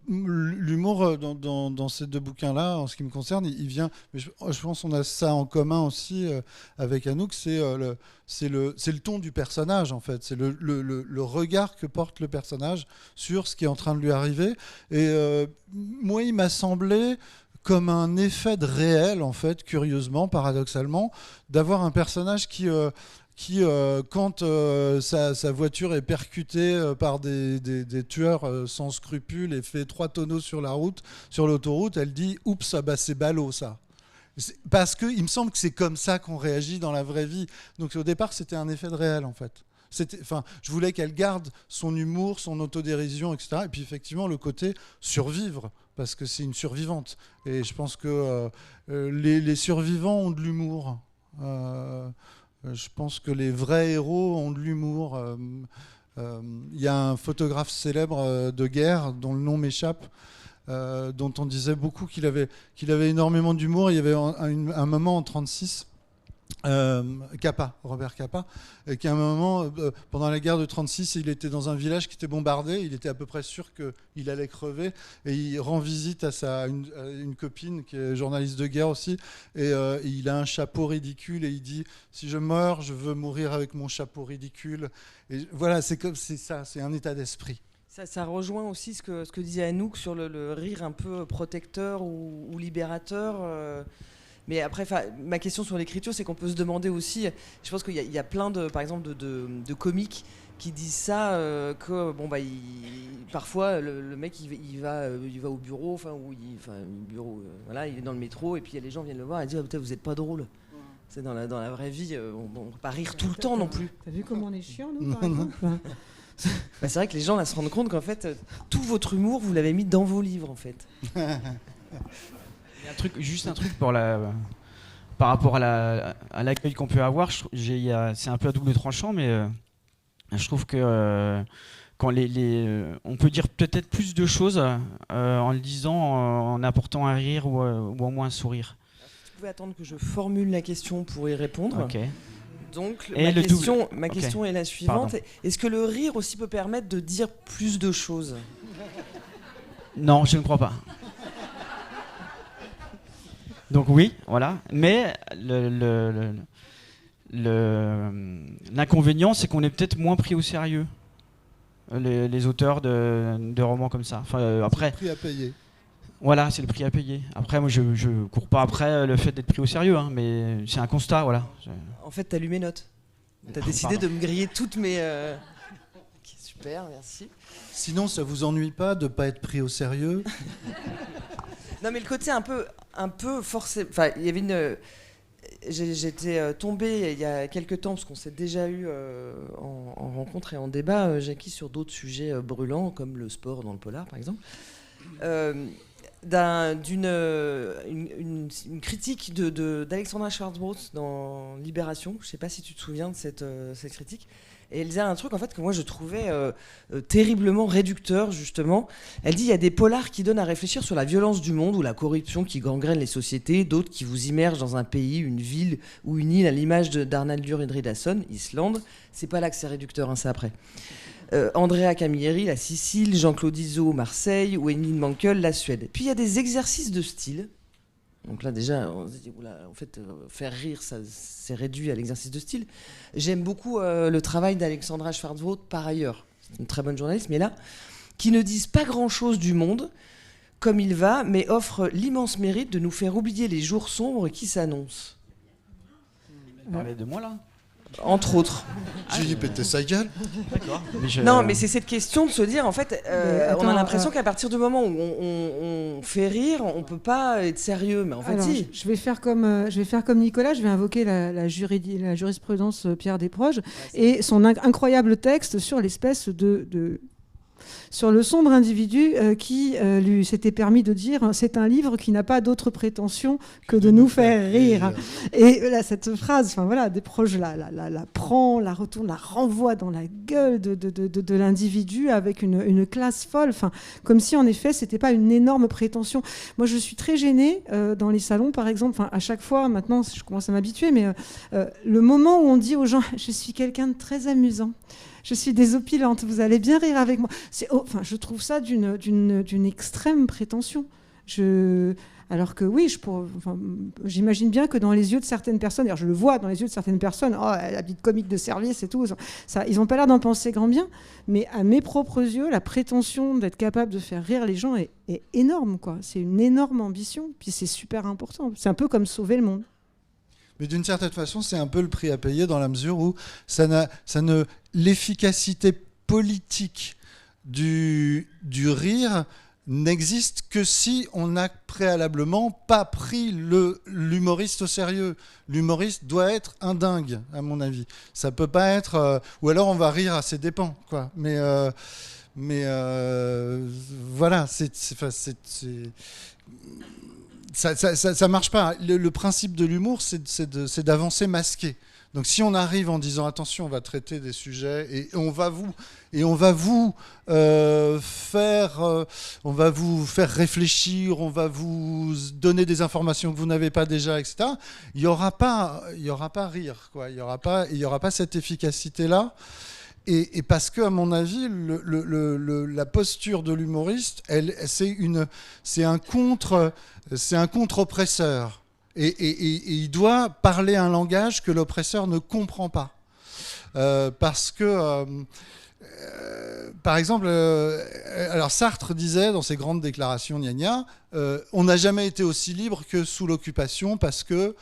l'humour dans ces deux bouquins-là, en ce qui me concerne, il vient. Mais je pense qu'on a ça en commun aussi avec Anouk. C'est le ton du personnage, en fait. C'est le regard que porte le personnage sur ce qui est en train de lui arriver. Et moi, il m'a semblé, comme un effet de réel, en fait, curieusement, paradoxalement, d'avoir un personnage qui quand sa voiture est percutée par des tueurs sans scrupules et fait 3 tonneaux sur l'autoroute, elle dit « Oups, bah, c'est ballot, ça ». Parce qu'il me semble que c'est comme ça qu'on réagit dans la vraie vie. Donc au départ, c'était un effet de réel, en fait. Je voulais qu'elle garde son humour, son autodérision, etc. Et puis effectivement, le côté survivre, parce que c'est une survivante. Et je pense que les survivants ont de l'humour. Je pense que les vrais héros ont de l'humour. Il y a un photographe célèbre de guerre, dont le nom m'échappe, dont on disait beaucoup qu'il avait énormément d'humour. Il y avait un moment en 1936, Robert Capa, qui à un moment, pendant la guerre de 1936, il était dans un village qui était bombardé, il était à peu près sûr qu'il allait crever, et il rend visite à une copine qui est journaliste de guerre aussi, et il a un chapeau ridicule, et il dit « Si je meurs, je veux mourir avec mon chapeau ridicule ». Et voilà, c'est ça, c'est un état d'esprit. Ça rejoint aussi ce que disait Anouk sur le rire un peu protecteur ou libérateur. Mais après, ma question sur l'écriture, c'est qu'on peut se demander aussi, je pense qu'il y a plein par exemple, de comiques qui disent ça, que parfois le mec il va au bureau, voilà, il est dans le métro, et puis les gens viennent le voir et disent vous êtes pas drôle. C'est dans la vraie vie, on peut pas rire tout le temps non plus. T'as vu comment on est chiant, nous, par exemple? C'est vrai que les gens là se rendent compte qu'en fait, tout votre humour, vous l'avez mis dans vos livres, en fait. Juste un truc par rapport à l'accueil qu'on peut avoir, c'est un peu à double tranchant, mais je trouve que quand on peut dire peut-être plus de choses en le disant, en apportant un rire ou au moins un sourire. Tu pouvais attendre que je formule la question pour y répondre. Ok. Donc ma Ok. question est la suivante. Pardon. Est-ce que le rire aussi peut permettre de dire plus de choses ? Non, je ne crois pas. Donc oui, voilà. Mais l'inconvénient, c'est qu'on est peut-être moins pris au sérieux, les auteurs de romans comme ça. Après, C'est le prix à payer. Voilà, c'est le prix à payer. Après, moi, je cours pas après le fait d'être pris au sérieux, hein, mais c'est un constat, voilà. En fait, t'as lu mes notes. T'as décidé de me griller toutes mes... Ok, super, merci. Sinon, ça vous ennuie pas de pas être pris au sérieux? Non, mais le côté un peu forcé... Enfin, il y avait une... J'étais tombée il y a quelques temps, parce qu'on s'est déjà eu en rencontre et en débat, Jackie, sur d'autres sujets brûlants, comme le sport dans le polar, par exemple. D'une critique d'Alexandra Schwarzbrot dans Libération. Je ne sais pas si tu te souviens de cette critique. Et elle disait un truc en fait que moi je trouvais terriblement réducteur, justement. Elle dit il y a des polars qui donnent à réfléchir sur la violence du monde ou la corruption qui gangrène les sociétés, d'autres qui vous immergent dans un pays, une ville ou une île à l'image d'Arnaldur Indridason, Islande. C'est pas là que c'est réducteur, hein, c'est après. Andrea Camilleri, la Sicile, Jean-Claude Izzo, Marseille, ou Henning Mankell, la Suède. Puis il y a des exercices de style. Donc là déjà, on se dit, en fait, faire rire, ça c'est réduit à l'exercice de style. J'aime beaucoup le travail d'Alexandra Schwarzbrot par ailleurs. C'est une très bonne journaliste, mais là, qui ne disent pas grand-chose du monde, comme il va, mais offrent l'immense mérite de nous faire oublier les jours sombres qui s'annoncent. Vous parlez de moi, là ? Entre autres. J'ai dit péter sa gueule. D'accord. Non, mais c'est cette question de se dire, en fait, attends, on a l'impression qu'à partir du moment où on fait rire, on peut pas être sérieux. Mais en fait, Alors, si. je vais faire comme Nicolas, je vais invoquer la jurisprudence Pierre Desproges et son incroyable texte sur l'espèce sur le sombre individu qui lui s'était permis de dire c'est un livre qui n'a pas d'autre prétention que de nous faire rire. Et là, cette phrase, Desproges la prend, la retourne, la renvoie dans la gueule de l'individu avec une classe folle, comme si en effet c'était pas une énorme prétention. Moi, je suis très gênée dans les salons, par exemple, à chaque fois, maintenant je commence à m'habituer, mais le moment où on dit aux gens je suis quelqu'un de très amusant, je suis désopilante, vous allez bien rire avec moi. Je trouve ça d'une extrême prétention. Alors que oui, j'imagine bien que dans les yeux de certaines personnes, d'ailleurs je le vois dans les yeux de certaines personnes, la petite comique de service et tout, ça, ils n'ont pas l'air d'en penser grand bien, mais à mes propres yeux, la prétention d'être capable de faire rire les gens est énorme, quoi. C'est une énorme ambition, puis c'est super important. C'est un peu comme sauver le monde. Mais d'une certaine façon, c'est un peu le prix à payer dans la mesure où l'efficacité politique du rire n'existe que si on n'a préalablement pas pris l'humoriste au sérieux. L'humoriste doit être un dingue, à mon avis. Ça peut pas être... ou alors on va rire à ses dépens, quoi. Mais voilà, ça marche pas. Le principe de l'humour, c'est d'avancer masqué. Donc si on arrive en disant attention, on va traiter des sujets et on va vous faire réfléchir, on va vous donner des informations que vous n'avez pas déjà, etc. Il y aura pas rire, quoi. Il y aura pas cette efficacité là. Et parce que, à mon avis, la posture de l'humoriste, c'est un contre-oppresseur. Et il doit parler un langage que l'oppresseur ne comprend pas. Parce que, par exemple, alors Sartre disait dans ses grandes déclarations, on n'a jamais été aussi libre que sous l'occupation, parce que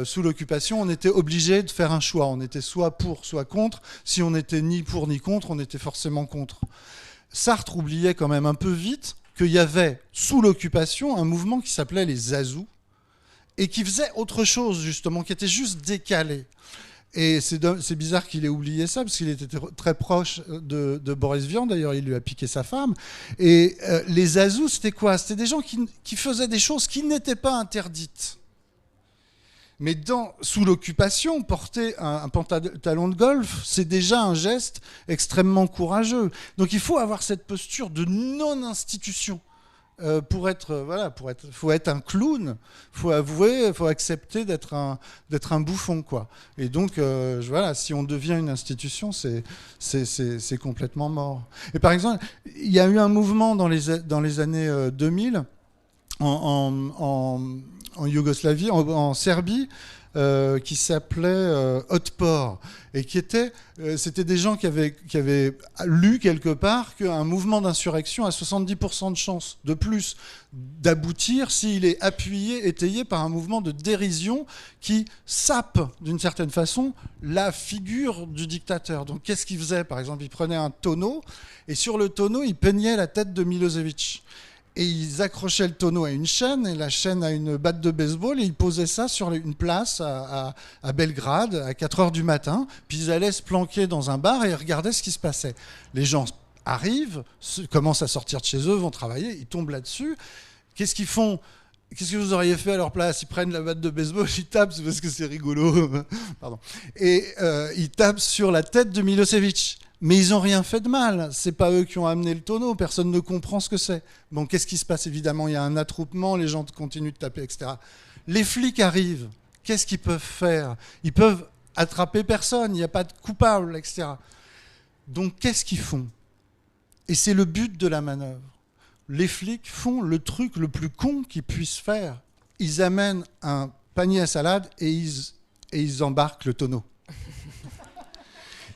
sous l'occupation, on était obligé de faire un choix. On était soit pour, soit contre. Si on n'était ni pour ni contre, on était forcément contre. Sartre oubliait quand même un peu vite qu'il y avait, sous l'occupation, un mouvement qui s'appelait les Azous, et qui faisait autre chose, justement, qui était juste décalé. Et c'est bizarre qu'il ait oublié ça, parce qu'il était très proche de Boris Vian, d'ailleurs, il lui a piqué sa femme. Et les Azous, c'était quoi? C'était des gens qui faisaient des choses qui n'étaient pas interdites. Mais sous l'occupation, porter un pantalon de golf, c'est déjà un geste extrêmement courageux. Donc il faut avoir cette posture de non-institution. Faut être un clown, faut avouer, faut accepter d'être un bouffon, quoi. Et donc, si on devient une institution, c'est complètement mort. Et par exemple, il y a eu un mouvement dans les années 2000 en Yougoslavie, en Serbie, qui s'appelait Otpor, et c'était des gens qui avaient lu quelque part qu'un mouvement d'insurrection a 70% de chances de plus d'aboutir s'il est appuyé, étayé par un mouvement de dérision qui sape d'une certaine façon la figure du dictateur. Donc qu'est-ce qu'il faisait? Par exemple, il prenait un tonneau et sur le tonneau, il peignait la tête de Milosevic. Et ils accrochaient le tonneau à une chaîne, et la chaîne à une batte de baseball, et ils posaient ça sur une place à Belgrade, à 4h du matin, puis ils allaient se planquer dans un bar et ils regardaient ce qui se passait. Les gens arrivent, commencent à sortir de chez eux, vont travailler, ils tombent là-dessus. Qu'est-ce qu'ils font? Qu'est-ce que vous auriez fait à leur place? Ils prennent la batte de baseball, ils tapent, c'est parce que c'est rigolo. Pardon. Et ils tapent sur la tête de Milosevic. Mais ils n'ont rien fait de mal. C'est pas eux qui ont amené le tonneau. Personne ne comprend ce que c'est. Bon, qu'est-ce qui se passe? Évidemment, il y a un attroupement, les gens continuent de taper, etc. Les flics arrivent. Qu'est-ce qu'ils peuvent faire? Ils peuvent attraper personne. Il n'y a pas de coupable, etc. Donc, qu'est-ce qu'ils font? Et c'est le but de la manœuvre. Les flics font le truc le plus con qu'ils puissent faire. Ils amènent un panier à salade et ils embarquent le tonneau.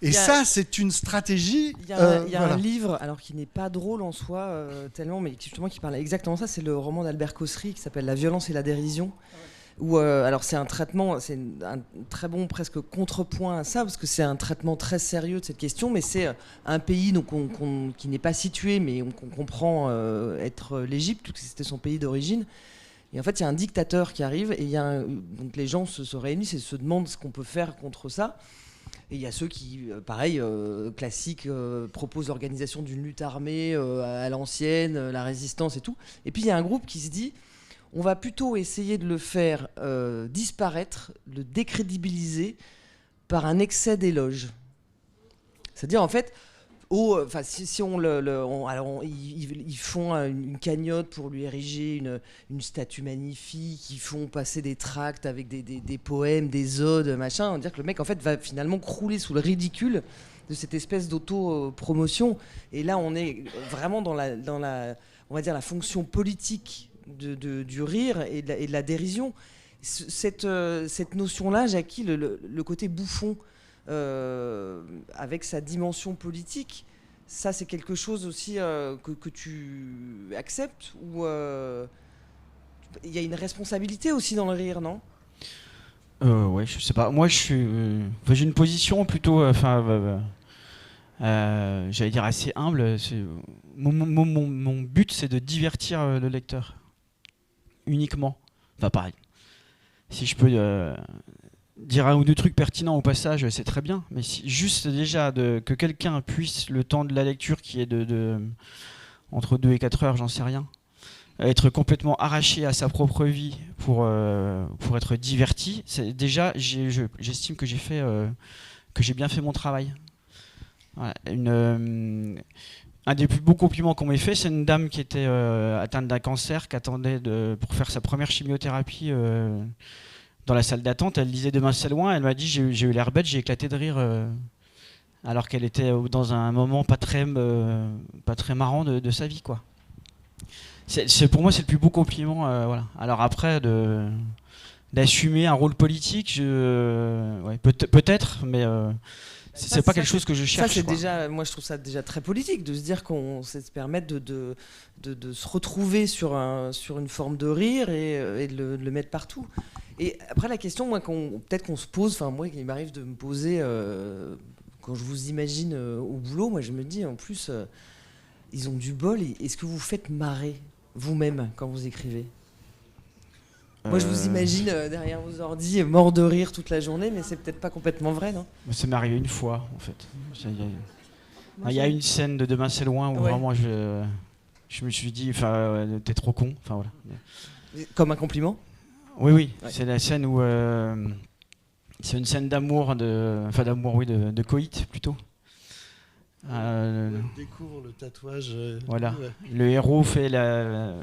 Et ça, c'est une stratégie. Il y a un livre, alors qui n'est pas drôle en soi, tellement, mais justement qui parle exactement ça. C'est le roman d'Albert Cossery qui s'appelle La violence et la dérision. Où, alors c'est un traitement, c'est un très bon presque contrepoint à ça, parce que c'est un traitement très sérieux de cette question, mais c'est un pays donc, qui n'est pas situé, mais qu'on comprend être l'Égypte, parce que c'était son pays d'origine. Et en fait, il y a un dictateur qui arrive, et donc les gens se réunissent et se demandent ce qu'on peut faire contre ça. Et il y a ceux qui, pareil, classiques, proposent l'organisation d'une lutte armée à l'ancienne, la résistance et tout. Et puis il y a un groupe qui se dit, on va plutôt essayer de le faire disparaître, le décrédibiliser par un excès d'éloge. C'est-à-dire, en fait, si on ils font une cagnotte pour lui ériger une statue magnifique, ils font passer des tracts avec des poèmes, des odes, machin. On va dire que le mec en fait va finalement crouler sous le ridicule de cette espèce d'auto-promotion. Et là, on est vraiment dans la on va dire la fonction politique du rire et de la dérision. Cette notion-là, Jackie, le côté bouffon. Avec sa dimension politique, ça c'est quelque chose aussi que tu acceptes, ou il y a une responsabilité aussi dans le rire, non? Ouais, je sais pas. Moi, j'ai une position plutôt, j'allais dire assez humble. mon but, c'est de divertir le lecteur. Uniquement. Enfin, pareil. Si je peux dire un ou deux trucs pertinents au passage, c'est très bien. Mais juste déjà que quelqu'un puisse, le temps de la lecture qui est entre 2 et 4 heures, j'en sais rien, être complètement arraché à sa propre vie pour être diverti, déjà, j'estime que j'ai bien fait mon travail. Voilà. Un des plus beaux compliments qu'on m'ait fait, c'est une dame qui était atteinte d'un cancer, qui attendait pour faire sa première chimiothérapie dans la salle d'attente. Elle lisait Demain c'est loin, elle m'a dit j'ai eu l'air bête, j'ai éclaté de rire alors qu'elle était dans un moment pas très marrant de sa vie, quoi. Pour moi, c'est le plus beau compliment. Voilà. Alors après, d'assumer un rôle politique, peut-être, mais c'est pas quelque chose que je cherche. Ça, c'est déjà, moi, je trouve ça déjà très politique de se dire qu'on sait se permettre de se retrouver sur une forme de rire et de le mettre partout. Et après, la question, moi, peut-être qu'on se pose, enfin, moi, il m'arrive de me poser quand je vous imagine au boulot, moi, je me dis, en plus, ils ont du bol. Est-ce que vous faites marrer vous-même quand vous écrivez ? Moi, je vous imagine derrière vos ordis, mort de rire toute la journée, mais c'est peut-être pas complètement vrai, non ? Ça m'est arrivé une fois, en fait. Il y a une scène de Demain c'est loin où vraiment je me suis dit, t'es trop con. Enfin, voilà. Comme un compliment ? Oui. Ouais. C'est la scène où c'est une scène d'amour, de coït plutôt. On découvre le tatouage. Voilà. Ouais. Le héros fait la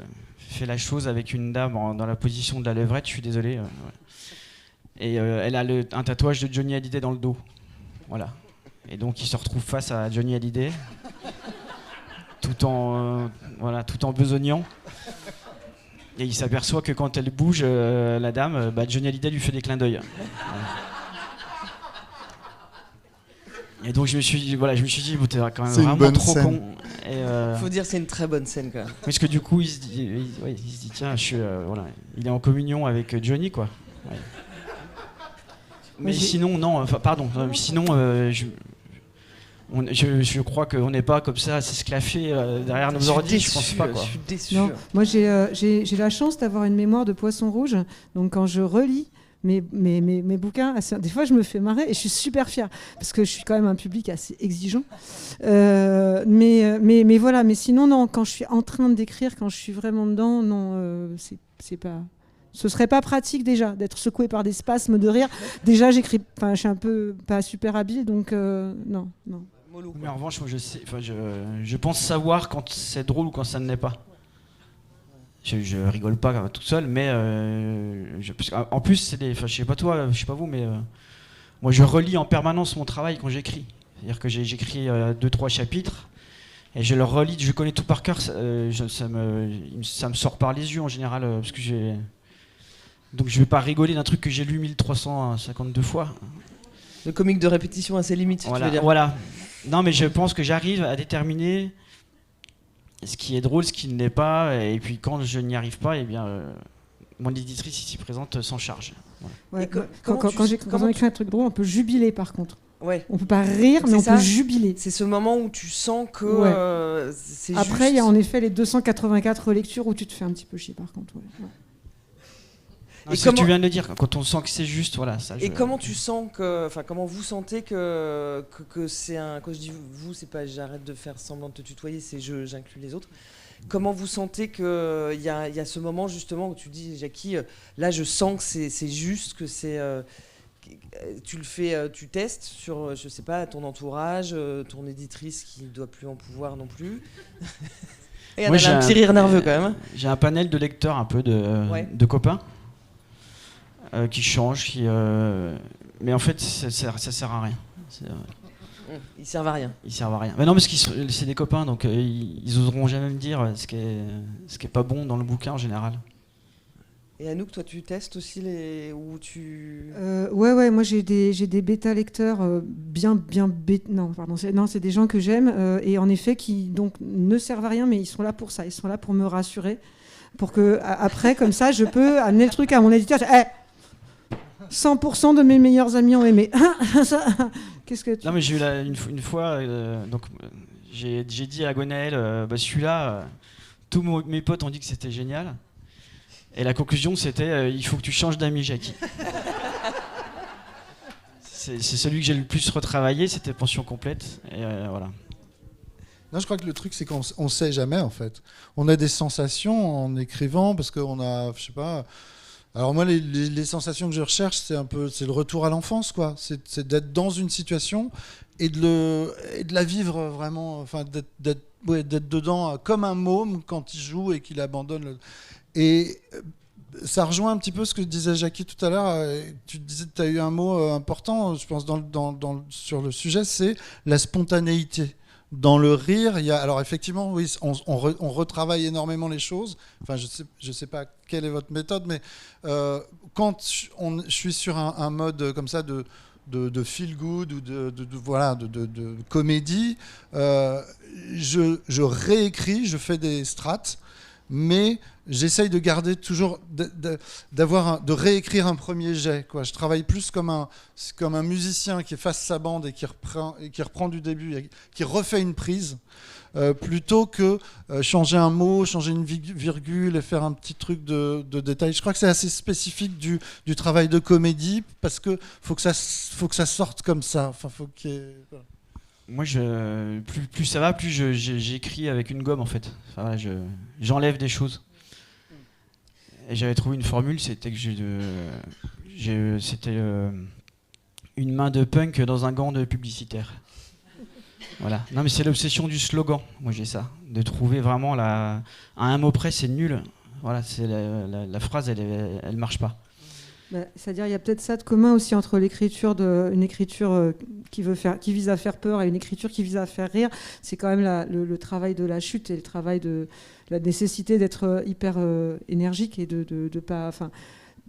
chose avec une dame dans la position de la levrette. Je suis désolé. Ouais. Et elle a un tatouage de Johnny Hallyday dans le dos. Voilà. Et donc il se retrouve face à Johnny Hallyday, tout en besognant. Et il s'aperçoit que quand elle bouge, la dame, Johnny Hallyday lui fait des clins d'œil. Et donc je me suis dit, t'es quand même vraiment trop con. Faut dire, c'est une très bonne scène quand même. Parce que du coup, il se dit tiens, il est en communion avec Johnny, quoi. Ouais. Mais sinon, non. Enfin, pardon. Sinon, je crois qu'on n'est pas comme ça à s'esclaffer derrière nos ordi. Je pense pas, quoi. Je suis déçu. Non, moi j'ai la chance d'avoir une mémoire de poisson rouge. Donc quand je relis mes bouquins, des fois je me fais marrer et je suis super fière parce que je suis quand même un public assez exigeant. Mais voilà, mais sinon non, quand je suis en train d'écrire, quand je suis vraiment dedans, non, c'est pas. Ce serait pas pratique déjà d'être secoué par des spasmes de rire. Déjà je suis un peu pas super habile, donc non. Mais en revanche, moi je pense savoir quand c'est drôle ou quand ça ne l'est pas. Je rigole pas tout seul, mais en plus, je sais pas toi, je sais pas vous, mais moi je relis en permanence mon travail quand j'écris. C'est-à-dire que j'écris 2-3 chapitres et je le relis, je connais tout par cœur. Ça me sort par les yeux en général, parce que donc je vais pas rigoler d'un truc que j'ai lu 1352 fois. Le comique de répétition a ses limites, tu veux dire. Voilà. Non, mais je pense que j'arrive à déterminer ce qui est drôle, ce qui ne l'est pas, et puis quand je n'y arrive pas, eh bien, mon éditrice ici présente s'en charge. Voilà. Ouais, quand on écrit un truc drôle, on peut jubiler par contre. Ouais. On peut pas rire, mais on peut jubiler. C'est ce moment où tu sens que c'est Après, juste. il y a en effet les 284 lectures où tu te fais un petit peu chier par contre. Ouais. Et ce que tu viens de le dire, quand on sent que c'est juste, voilà. Comment tu sens comment vous sentez que c'est un. Quand je dis vous, c'est pas j'arrête de faire semblant de te tutoyer, c'est j'inclus les autres. Comment vous sentez qu'il y a ce moment justement où tu dis, Jackie, là je sens que c'est juste, que c'est. Tu le fais, tu testes sur, je sais pas, ton entourage, ton éditrice qui ne doit plus en pouvoir non plus. Et moi, j'ai un petit rire nerveux quand même. J'ai un panel de lecteurs un peu de copains. Qui change, mais en fait ça sert à rien. Ils servent à rien. Ils servent à rien. Mais non, parce que c'est des copains, donc ils oseront jamais me dire ce qui est pas bon dans le bouquin en général. Et Anouk, toi tu testes aussi où tu. Ouais, moi j'ai des bêta lecteurs c'est des gens que j'aime et en effet qui donc ne servent à rien, mais ils sont là pour ça. Ils sont là pour me rassurer, pour que après comme ça je peux amener le truc à mon éditeur. 100% de mes meilleurs amis ont aimé. Qu'est-ce que tu... Non, mais j'ai eu une fois, donc J'ai dit à Gwenaël, celui-là, tous mes potes ont dit que c'était génial. Et la conclusion, c'était il faut que tu changes d'ami, Jackie. C'est celui que j'ai le plus retravaillé, c'était Pension complète. Et voilà. Non, je crois que le truc, c'est qu'on ne sait jamais, en fait. On a des sensations en écrivant, parce qu'on a, je sais pas... Alors moi, les sensations que je recherche, c'est le retour à l'enfance, quoi. C'est d'être dans une situation et de la vivre vraiment, enfin, d'être dedans comme un môme quand il joue et qu'il abandonne. Et ça rejoint un petit peu ce que disait Jackie tout à l'heure. Tu disais, tu as eu un mot important, je pense, sur le sujet, c'est la spontanéité. Dans le rire, il y a... Alors effectivement, oui, on retravaille énormément les choses. Enfin, je sais pas quelle est votre méthode, mais quand je suis sur un mode comme ça de feel good ou de comédie, je réécris, je fais des strates, mais j'essaye de garder toujours, de réécrire un premier jet, quoi. Je travaille plus comme un musicien qui efface sa bande et qui reprend du début, et qui refait une prise, plutôt que changer un mot, changer une virgule et faire un petit truc de détail. Je crois que c'est assez spécifique du travail de comédie, parce que faut que ça sorte comme ça. Enfin, faut qu'il y ait... Voilà. Moi, plus ça va, plus j'écris avec une gomme, en fait. Enfin, voilà, j'enlève des choses. Et j'avais trouvé une formule, c'était que c'était une main de punk dans un gant de publicitaire. Voilà. Non, mais c'est l'obsession du slogan. Moi, j'ai ça, de trouver vraiment à un mot près, c'est nul. Voilà, c'est la phrase, elle marche pas. C'est-à-dire, il y a peut-être ça de commun aussi entre une écriture qui vise à faire peur et une écriture qui vise à faire rire. C'est quand même le travail de la chute et le travail de la nécessité d'être hyper énergique et de pas. Enfin,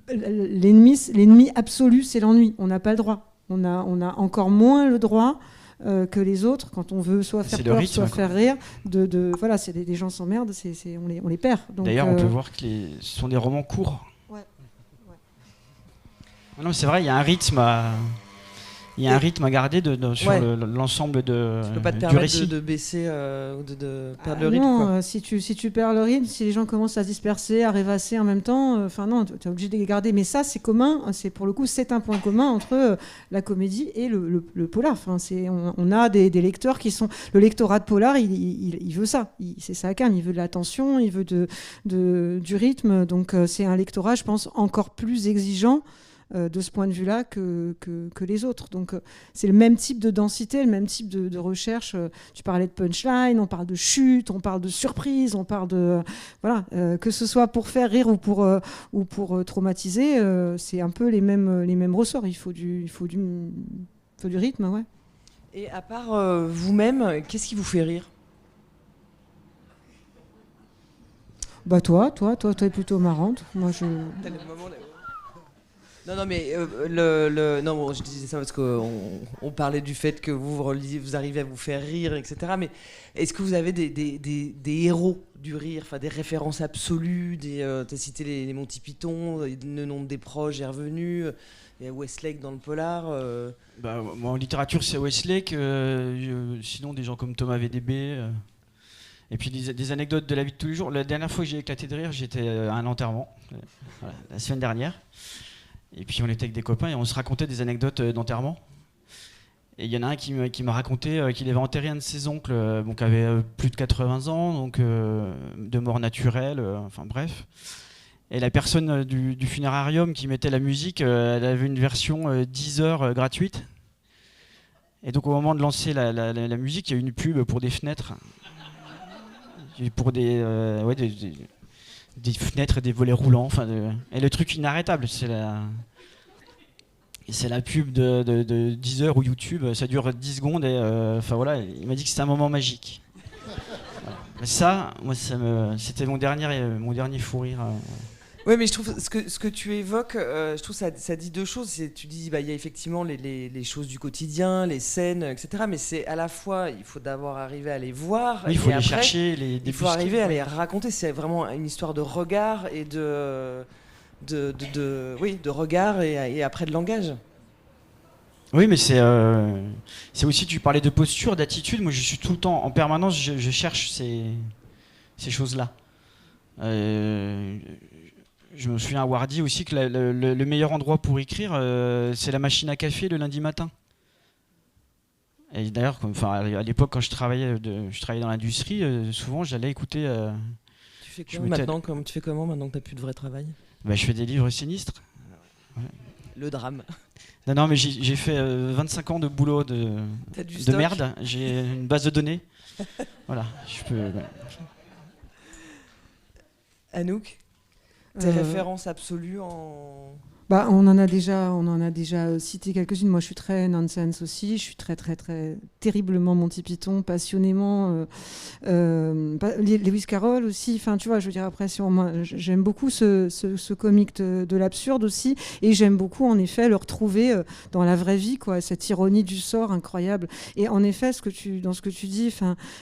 l'ennemi absolu, c'est l'ennui. On n'a pas le droit. On a encore moins le droit que les autres quand on veut soit faire peur, rythme, soit faire rire. Voilà, c'est les gens s'emmerdent, on les perd. Donc, d'ailleurs, on peut voir que ce sont des romans courts. Non, c'est vrai, il y a un rythme à garder sur l'ensemble du récit. Tu peux pas te permettre de baisser ou de perdre le rythme. Non, quoi. Si tu perds le rythme, si les gens commencent à se disperser, à rêvasser en même temps, non, tu es obligé de les garder. Mais ça, c'est commun. Pour le coup, c'est un point commun entre la comédie et le polar. Enfin, on a des lecteurs qui sont... Le lectorat de polar, il veut ça. C'est ça, quand même. Il veut de l'attention, il veut du rythme. Donc, c'est un lectorat, je pense, encore plus exigeant de ce point de vue-là que les autres. Donc c'est le même type de densité, le même type de recherche. Tu parlais de punchline, on parle de chute, on parle de surprise, on parle de... Voilà, que ce soit pour faire rire ou pour traumatiser, c'est un peu les mêmes ressorts. Il faut du rythme, ouais. Et à part vous-même, qu'est-ce qui vous fait rire ? Bah toi, t'es plutôt marrante. Moi, je... Non, mais non, je disais ça parce qu'on parlait du fait que vous arrivez à vous faire rire, etc. Mais est-ce que vous avez des héros du rire, enfin des références absolues, t'as cité les Monty Python, le nom des proches est revenu, il y a Westlake dans le polar. Moi, en littérature, c'est Westlake. Sinon, des gens comme Thomas VDB. Et puis des anecdotes de la vie de tous les jours. La dernière fois que j'ai éclaté de rire, j'étais à un enterrement, la semaine dernière. Et puis on était avec des copains et on se racontait des anecdotes d'enterrement. Et il y en a un qui m'a raconté qu'il avait enterré un de ses oncles, qui avait plus de 80 ans, donc de mort naturelle, enfin bref. Et la personne du funérarium qui mettait la musique, elle avait une version 10 heures gratuite. Et donc au moment de lancer la musique, il y a eu une pub pour des fenêtres. Pour des fenêtres et des volets roulants, et le truc inarrêtable, c'est la pub de 10 heures ou YouTube, ça dure 10 secondes et il m'a dit que c'était un moment magique. Voilà. Mais ça, moi, c'était mon dernier fou rire. Oui, mais je trouve ce que tu évoques, je trouve ça dit deux choses. Tu dis, il y a effectivement les choses du quotidien, les scènes, etc. Mais c'est à la fois, il faut d'abord arriver à les voir. Oui, il faut les chercher, il faut arriver à les raconter. C'est vraiment une histoire de regard et de regard et après de langage. Oui, mais c'est aussi, tu parlais de posture, d'attitude. Moi, je suis tout le temps, en permanence, je cherche ces choses-là. Je me souviens à Wardy aussi que le meilleur endroit pour écrire, c'est la machine à café le lundi matin. Et d'ailleurs, à l'époque, quand je travaillais dans l'industrie, souvent j'allais écouter. Tu fais quoi maintenant, tu fais comment maintenant que tu n'as plus de vrai travail? Je fais des livres sinistres. Ouais. Le drame. Non, mais j'ai fait 25 ans de boulot de merde. J'ai une base de données. Voilà, je peux. Ouais. Anouk, tes références absolues en... On en a déjà cité quelques-unes. Moi, je suis très nonsense aussi. Je suis très, très, très terriblement Monty Python, passionnément. Lewis Carroll aussi. Enfin, tu vois, je veux dire, après, moi, j'aime beaucoup ce comique de l'absurde aussi. Et j'aime beaucoup, en effet, le retrouver dans la vraie vie, quoi. Cette ironie du sort incroyable. Et en effet, dans ce que tu dis,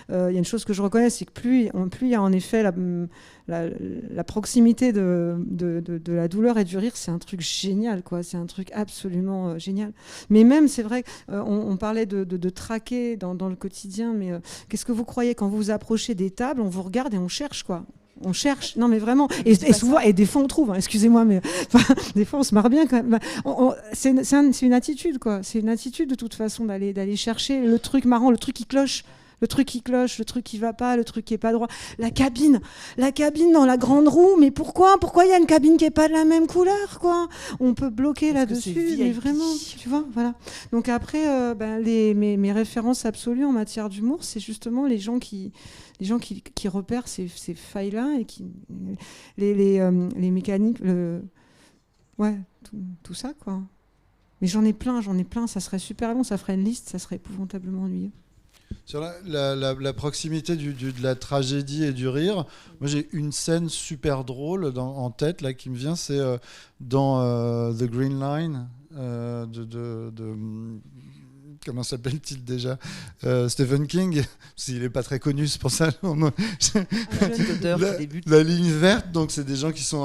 il y a une chose que je reconnais, c'est que plus il y a en effet la proximité de la douleur et du rire, c'est un truc génial, quoi. C'est un truc absolument génial. Mais même, c'est vrai, on parlait de traquer dans le quotidien, mais qu'est-ce que vous croyez quand vous vous approchez des tables, on vous regarde et on cherche, quoi. On cherche, non mais vraiment, et souvent, et des fois on trouve, hein, excusez-moi, mais des fois on se marre bien quand même. C'est une attitude, quoi. C'est une attitude de toute façon d'aller chercher le truc marrant, le truc qui cloche. Le truc qui cloche, le truc qui va pas, le truc qui est pas droit. La cabine dans la grande roue. Mais pourquoi il y a une cabine qui est pas de la même couleur, quoi? On peut bloquer là-dessus, mais vraiment, tu vois, voilà. Donc après, mes références absolues en matière d'humour, c'est justement les gens qui repèrent ces failles-là et qui les mécaniques, tout ça, quoi. Mais j'en ai plein. Ça serait super long, ça ferait une liste, ça serait épouvantablement ennuyeux. Sur la proximité de la tragédie et du rire, moi j'ai une scène super drôle en tête là, qui me vient, c'est dans The Green Line comment s'appelle-t-il déjà, Stephen King, s'il n'est pas très connu, c'est pour ça. La ligne verte, donc c'est des gens qui sont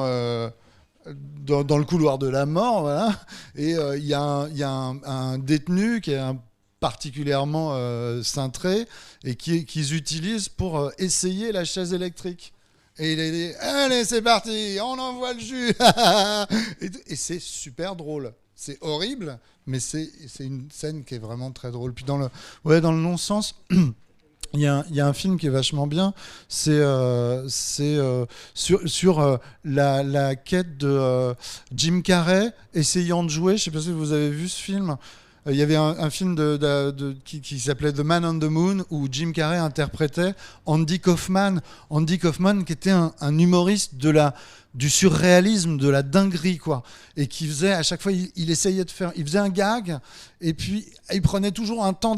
dans le couloir de la mort, voilà, et il y a un détenu qui est particulièrement cintré et qu'ils utilisent pour essayer la chaise électrique. Et il est dit, allez, c'est parti, on envoie le jus. Et c'est super drôle. C'est horrible, mais c'est une scène qui est vraiment très drôle. Puis dans le non-sens, il y a un film qui est vachement bien, c'est sur la quête de Jim Carrey essayant de jouer. Je ne sais pas si vous avez vu ce film. Il y avait un film qui s'appelait The Man on the Moon où Jim Carrey interprétait Andy Kaufman. Andy Kaufman qui était un humoriste du surréalisme, de la dinguerie, quoi. Et qui faisait, à chaque fois, il essayait de faire... Il faisait un gag, et puis il prenait toujours un temps...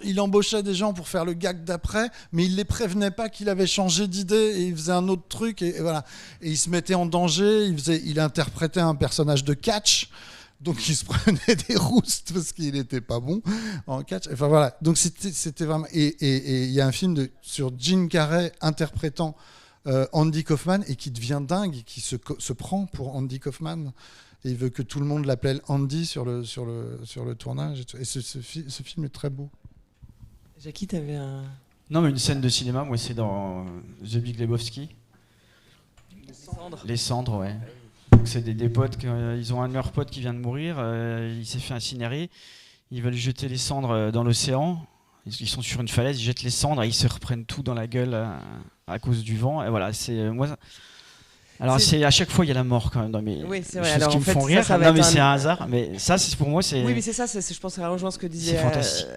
Il embauchait des gens pour faire le gag d'après, mais il les prévenait pas qu'il avait changé d'idée, et il faisait un autre truc, et voilà. Et il se mettait en danger, il interprétait un personnage de catch, donc il se prenait des roustes parce qu'il n'était pas bon en catch. Enfin voilà, donc c'était vraiment... Et il y a un film sur Jim Carrey interprétant Andy Kaufman et qui devient dingue, et qui se prend pour Andy Kaufman. Et il veut que tout le monde l'appelle Andy sur le tournage. Et ce film est très beau. Jackie, t'avais un... Non, mais une scène de cinéma, moi c'est dans The Big Lebowski. Les cendres, ouais. Donc c'est des potes, ils ont un de leurs potes qui vient de mourir, il s'est fait incinérer, ils veulent jeter les cendres dans l'océan, ils sont sur une falaise, ils jettent les cendres et ils se reprennent tout dans la gueule à cause du vent. Et voilà, c'est moi. Alors c'est à chaque fois il y a la mort quand même dans mes oui, c'est vrai. choses alors, qui me font rire. Ça non mais c'est un hasard, mais ça c'est pour moi c'est. Oui mais c'est ça, je pense que ça rejoint ce que disait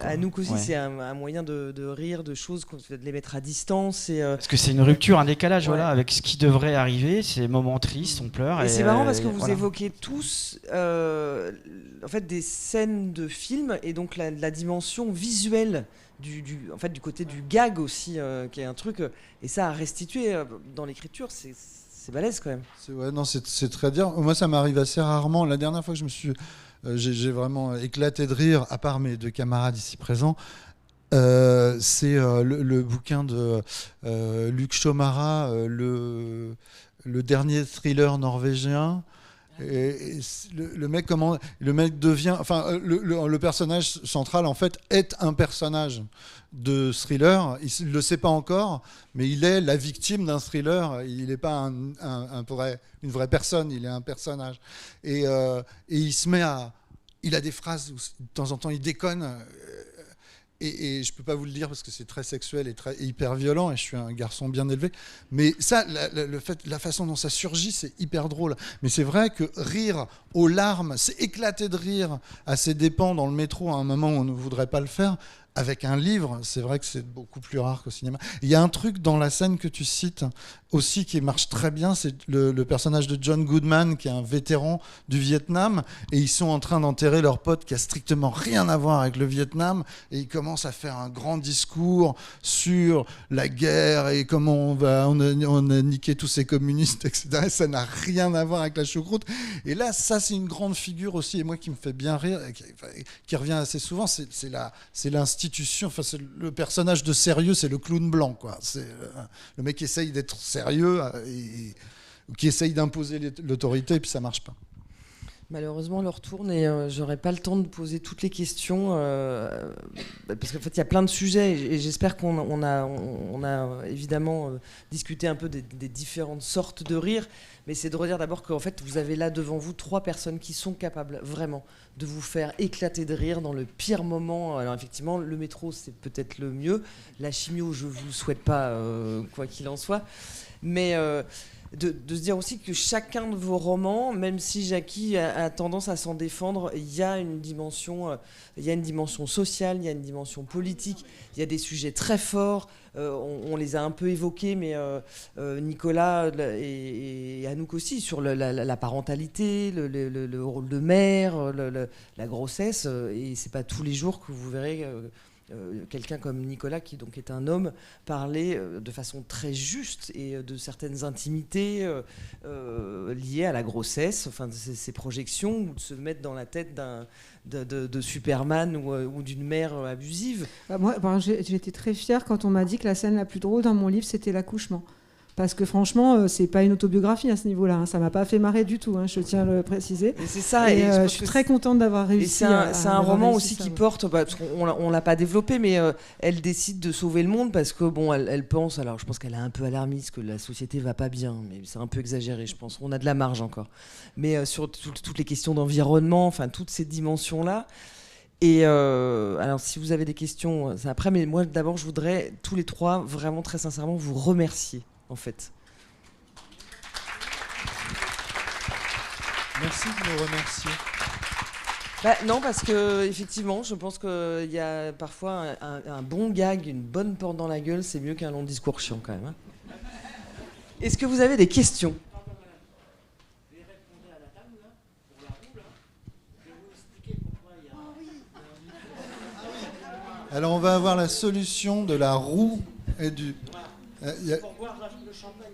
Anouk aussi, ouais. C'est un moyen de rire de choses, de les mettre à distance. Parce que c'est une rupture, un décalage, ouais. Voilà, avec ce qui devrait arriver, ces moments tristes, on pleure. Et c'est marrant parce que vous évoquez tous en fait des scènes de films et donc la dimension visuelle du côté du gag aussi, qui est un truc, et ça à restituer dans l'écriture, c'est balèze quand même. C'est très dur. Moi, ça m'arrive assez rarement. La dernière fois que j'ai vraiment éclaté de rire, à part mes deux camarades ici présents, c'est le bouquin de Luc Chomara, le dernier thriller norvégien. Et le mec devient, enfin le personnage central en fait est un personnage de thriller. Il le sait pas encore, mais il est la victime d'un thriller. Il n'est pas une vraie personne, il est un personnage. Et il se met à, il a des phrases où de temps en temps il déconne. Et je peux pas vous le dire parce que c'est très sexuel et hyper violent, et je suis un garçon bien élevé. Mais ça, la façon dont ça surgit, c'est hyper drôle. Mais c'est vrai que rire aux larmes, c'est éclater de rire à ses dépens dans le métro à un moment où on ne voudrait pas le faire. Avec un livre, c'est vrai que c'est beaucoup plus rare qu'au cinéma. Il y a un truc dans la scène que tu cites aussi qui marche très bien, c'est le personnage de John Goodman, qui est un vétéran du Vietnam, et ils sont en train d'enterrer leur pote qui a strictement rien à voir avec le Vietnam, et ils commencent à faire un grand discours sur la guerre et comment on a niqué tous ces communistes, etc. Et ça n'a rien à voir avec la choucroute. Et là, ça, c'est une grande figure aussi, et moi qui me fait bien rire, qui revient assez souvent, c'est l'institution, enfin c'est le personnage de sérieux, c'est le clown blanc, quoi. C'est le mec qui essaye d'être sérieux ou qui essaye d'imposer l'autorité, et puis ça marche pas. Malheureusement, l'heure tourne et j'aurai pas le temps de poser toutes les questions parce qu'en fait, il y a plein de sujets et j'espère qu'on a évidemment discuté un peu des différentes sortes de rire, mais c'est de redire d'abord qu'en fait, vous avez là devant vous 3 personnes qui sont capables vraiment de vous faire éclater de rire dans le pire moment. Alors effectivement, le métro, c'est peut-être le mieux. La chimio, je vous souhaite pas, quoi qu'il en soit, mais de se dire aussi que chacun de vos romans, même si Jackie a tendance à s'en défendre, il y a une dimension sociale, il y a une dimension politique, il y a des sujets très forts. On les a un peu évoqués, mais Nicolas et Anouk aussi, sur la parentalité, le rôle de mère, la grossesse. Et c'est pas tous les jours que vous verrez quelqu'un comme Nicolas, qui donc est un homme, parler de façon très juste et de certaines intimités liées à la grossesse, enfin de ces projections, ou de se mettre dans la tête de Superman ou d'une mère abusive. Moi, j'ai été très fière quand on m'a dit que la scène la plus drôle dans mon livre, c'était l'accouchement. Parce que franchement, c'est pas une autobiographie à ce niveau-là. Hein. Ça m'a pas fait marrer du tout, hein, je tiens à le préciser. Et c'est ça. Et je suis très contente d'avoir réussi. Et c'est un roman aussi qui porte, parce qu'on l'a pas développé, mais elle décide de sauver le monde parce que bon, elle pense. Alors, je pense qu'elle est un peu alarmiste, que la société va pas bien, mais c'est un peu exagéré, je pense. On a de la marge encore. Mais sur toutes les questions d'environnement, enfin toutes ces dimensions-là. Et alors, si vous avez des questions, c'est après. Mais moi, d'abord, je voudrais tous les 3 vraiment très sincèrement vous remercier. En fait. Merci de me remercier. Non, parce que effectivement, je pense qu'il y a parfois un bon gag, une bonne porte dans la gueule, c'est mieux qu'un long discours chiant quand même. Hein. Est-ce que vous avez des questions ? Alors on va avoir la solution de la roue et du... Pour boire le champagne.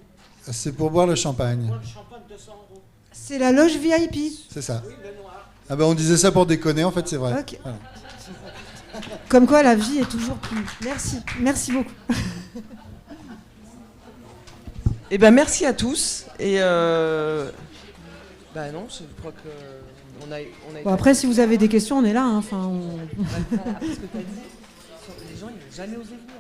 C'est pour boire le champagne. Boire le champagne, 200 €. C'est la loge VIP. C'est ça. Oui, le noir. Ah ben on disait ça pour déconner, en fait c'est vrai. Okay. Voilà. Comme quoi la vie est toujours plus... Merci beaucoup. Eh ben merci à tous. Et non, je crois que on a bon, après, si vous avez des questions, on est là. Hein. Enfin, ce que tu as dit, les gens ils n'ont jamais osé venir.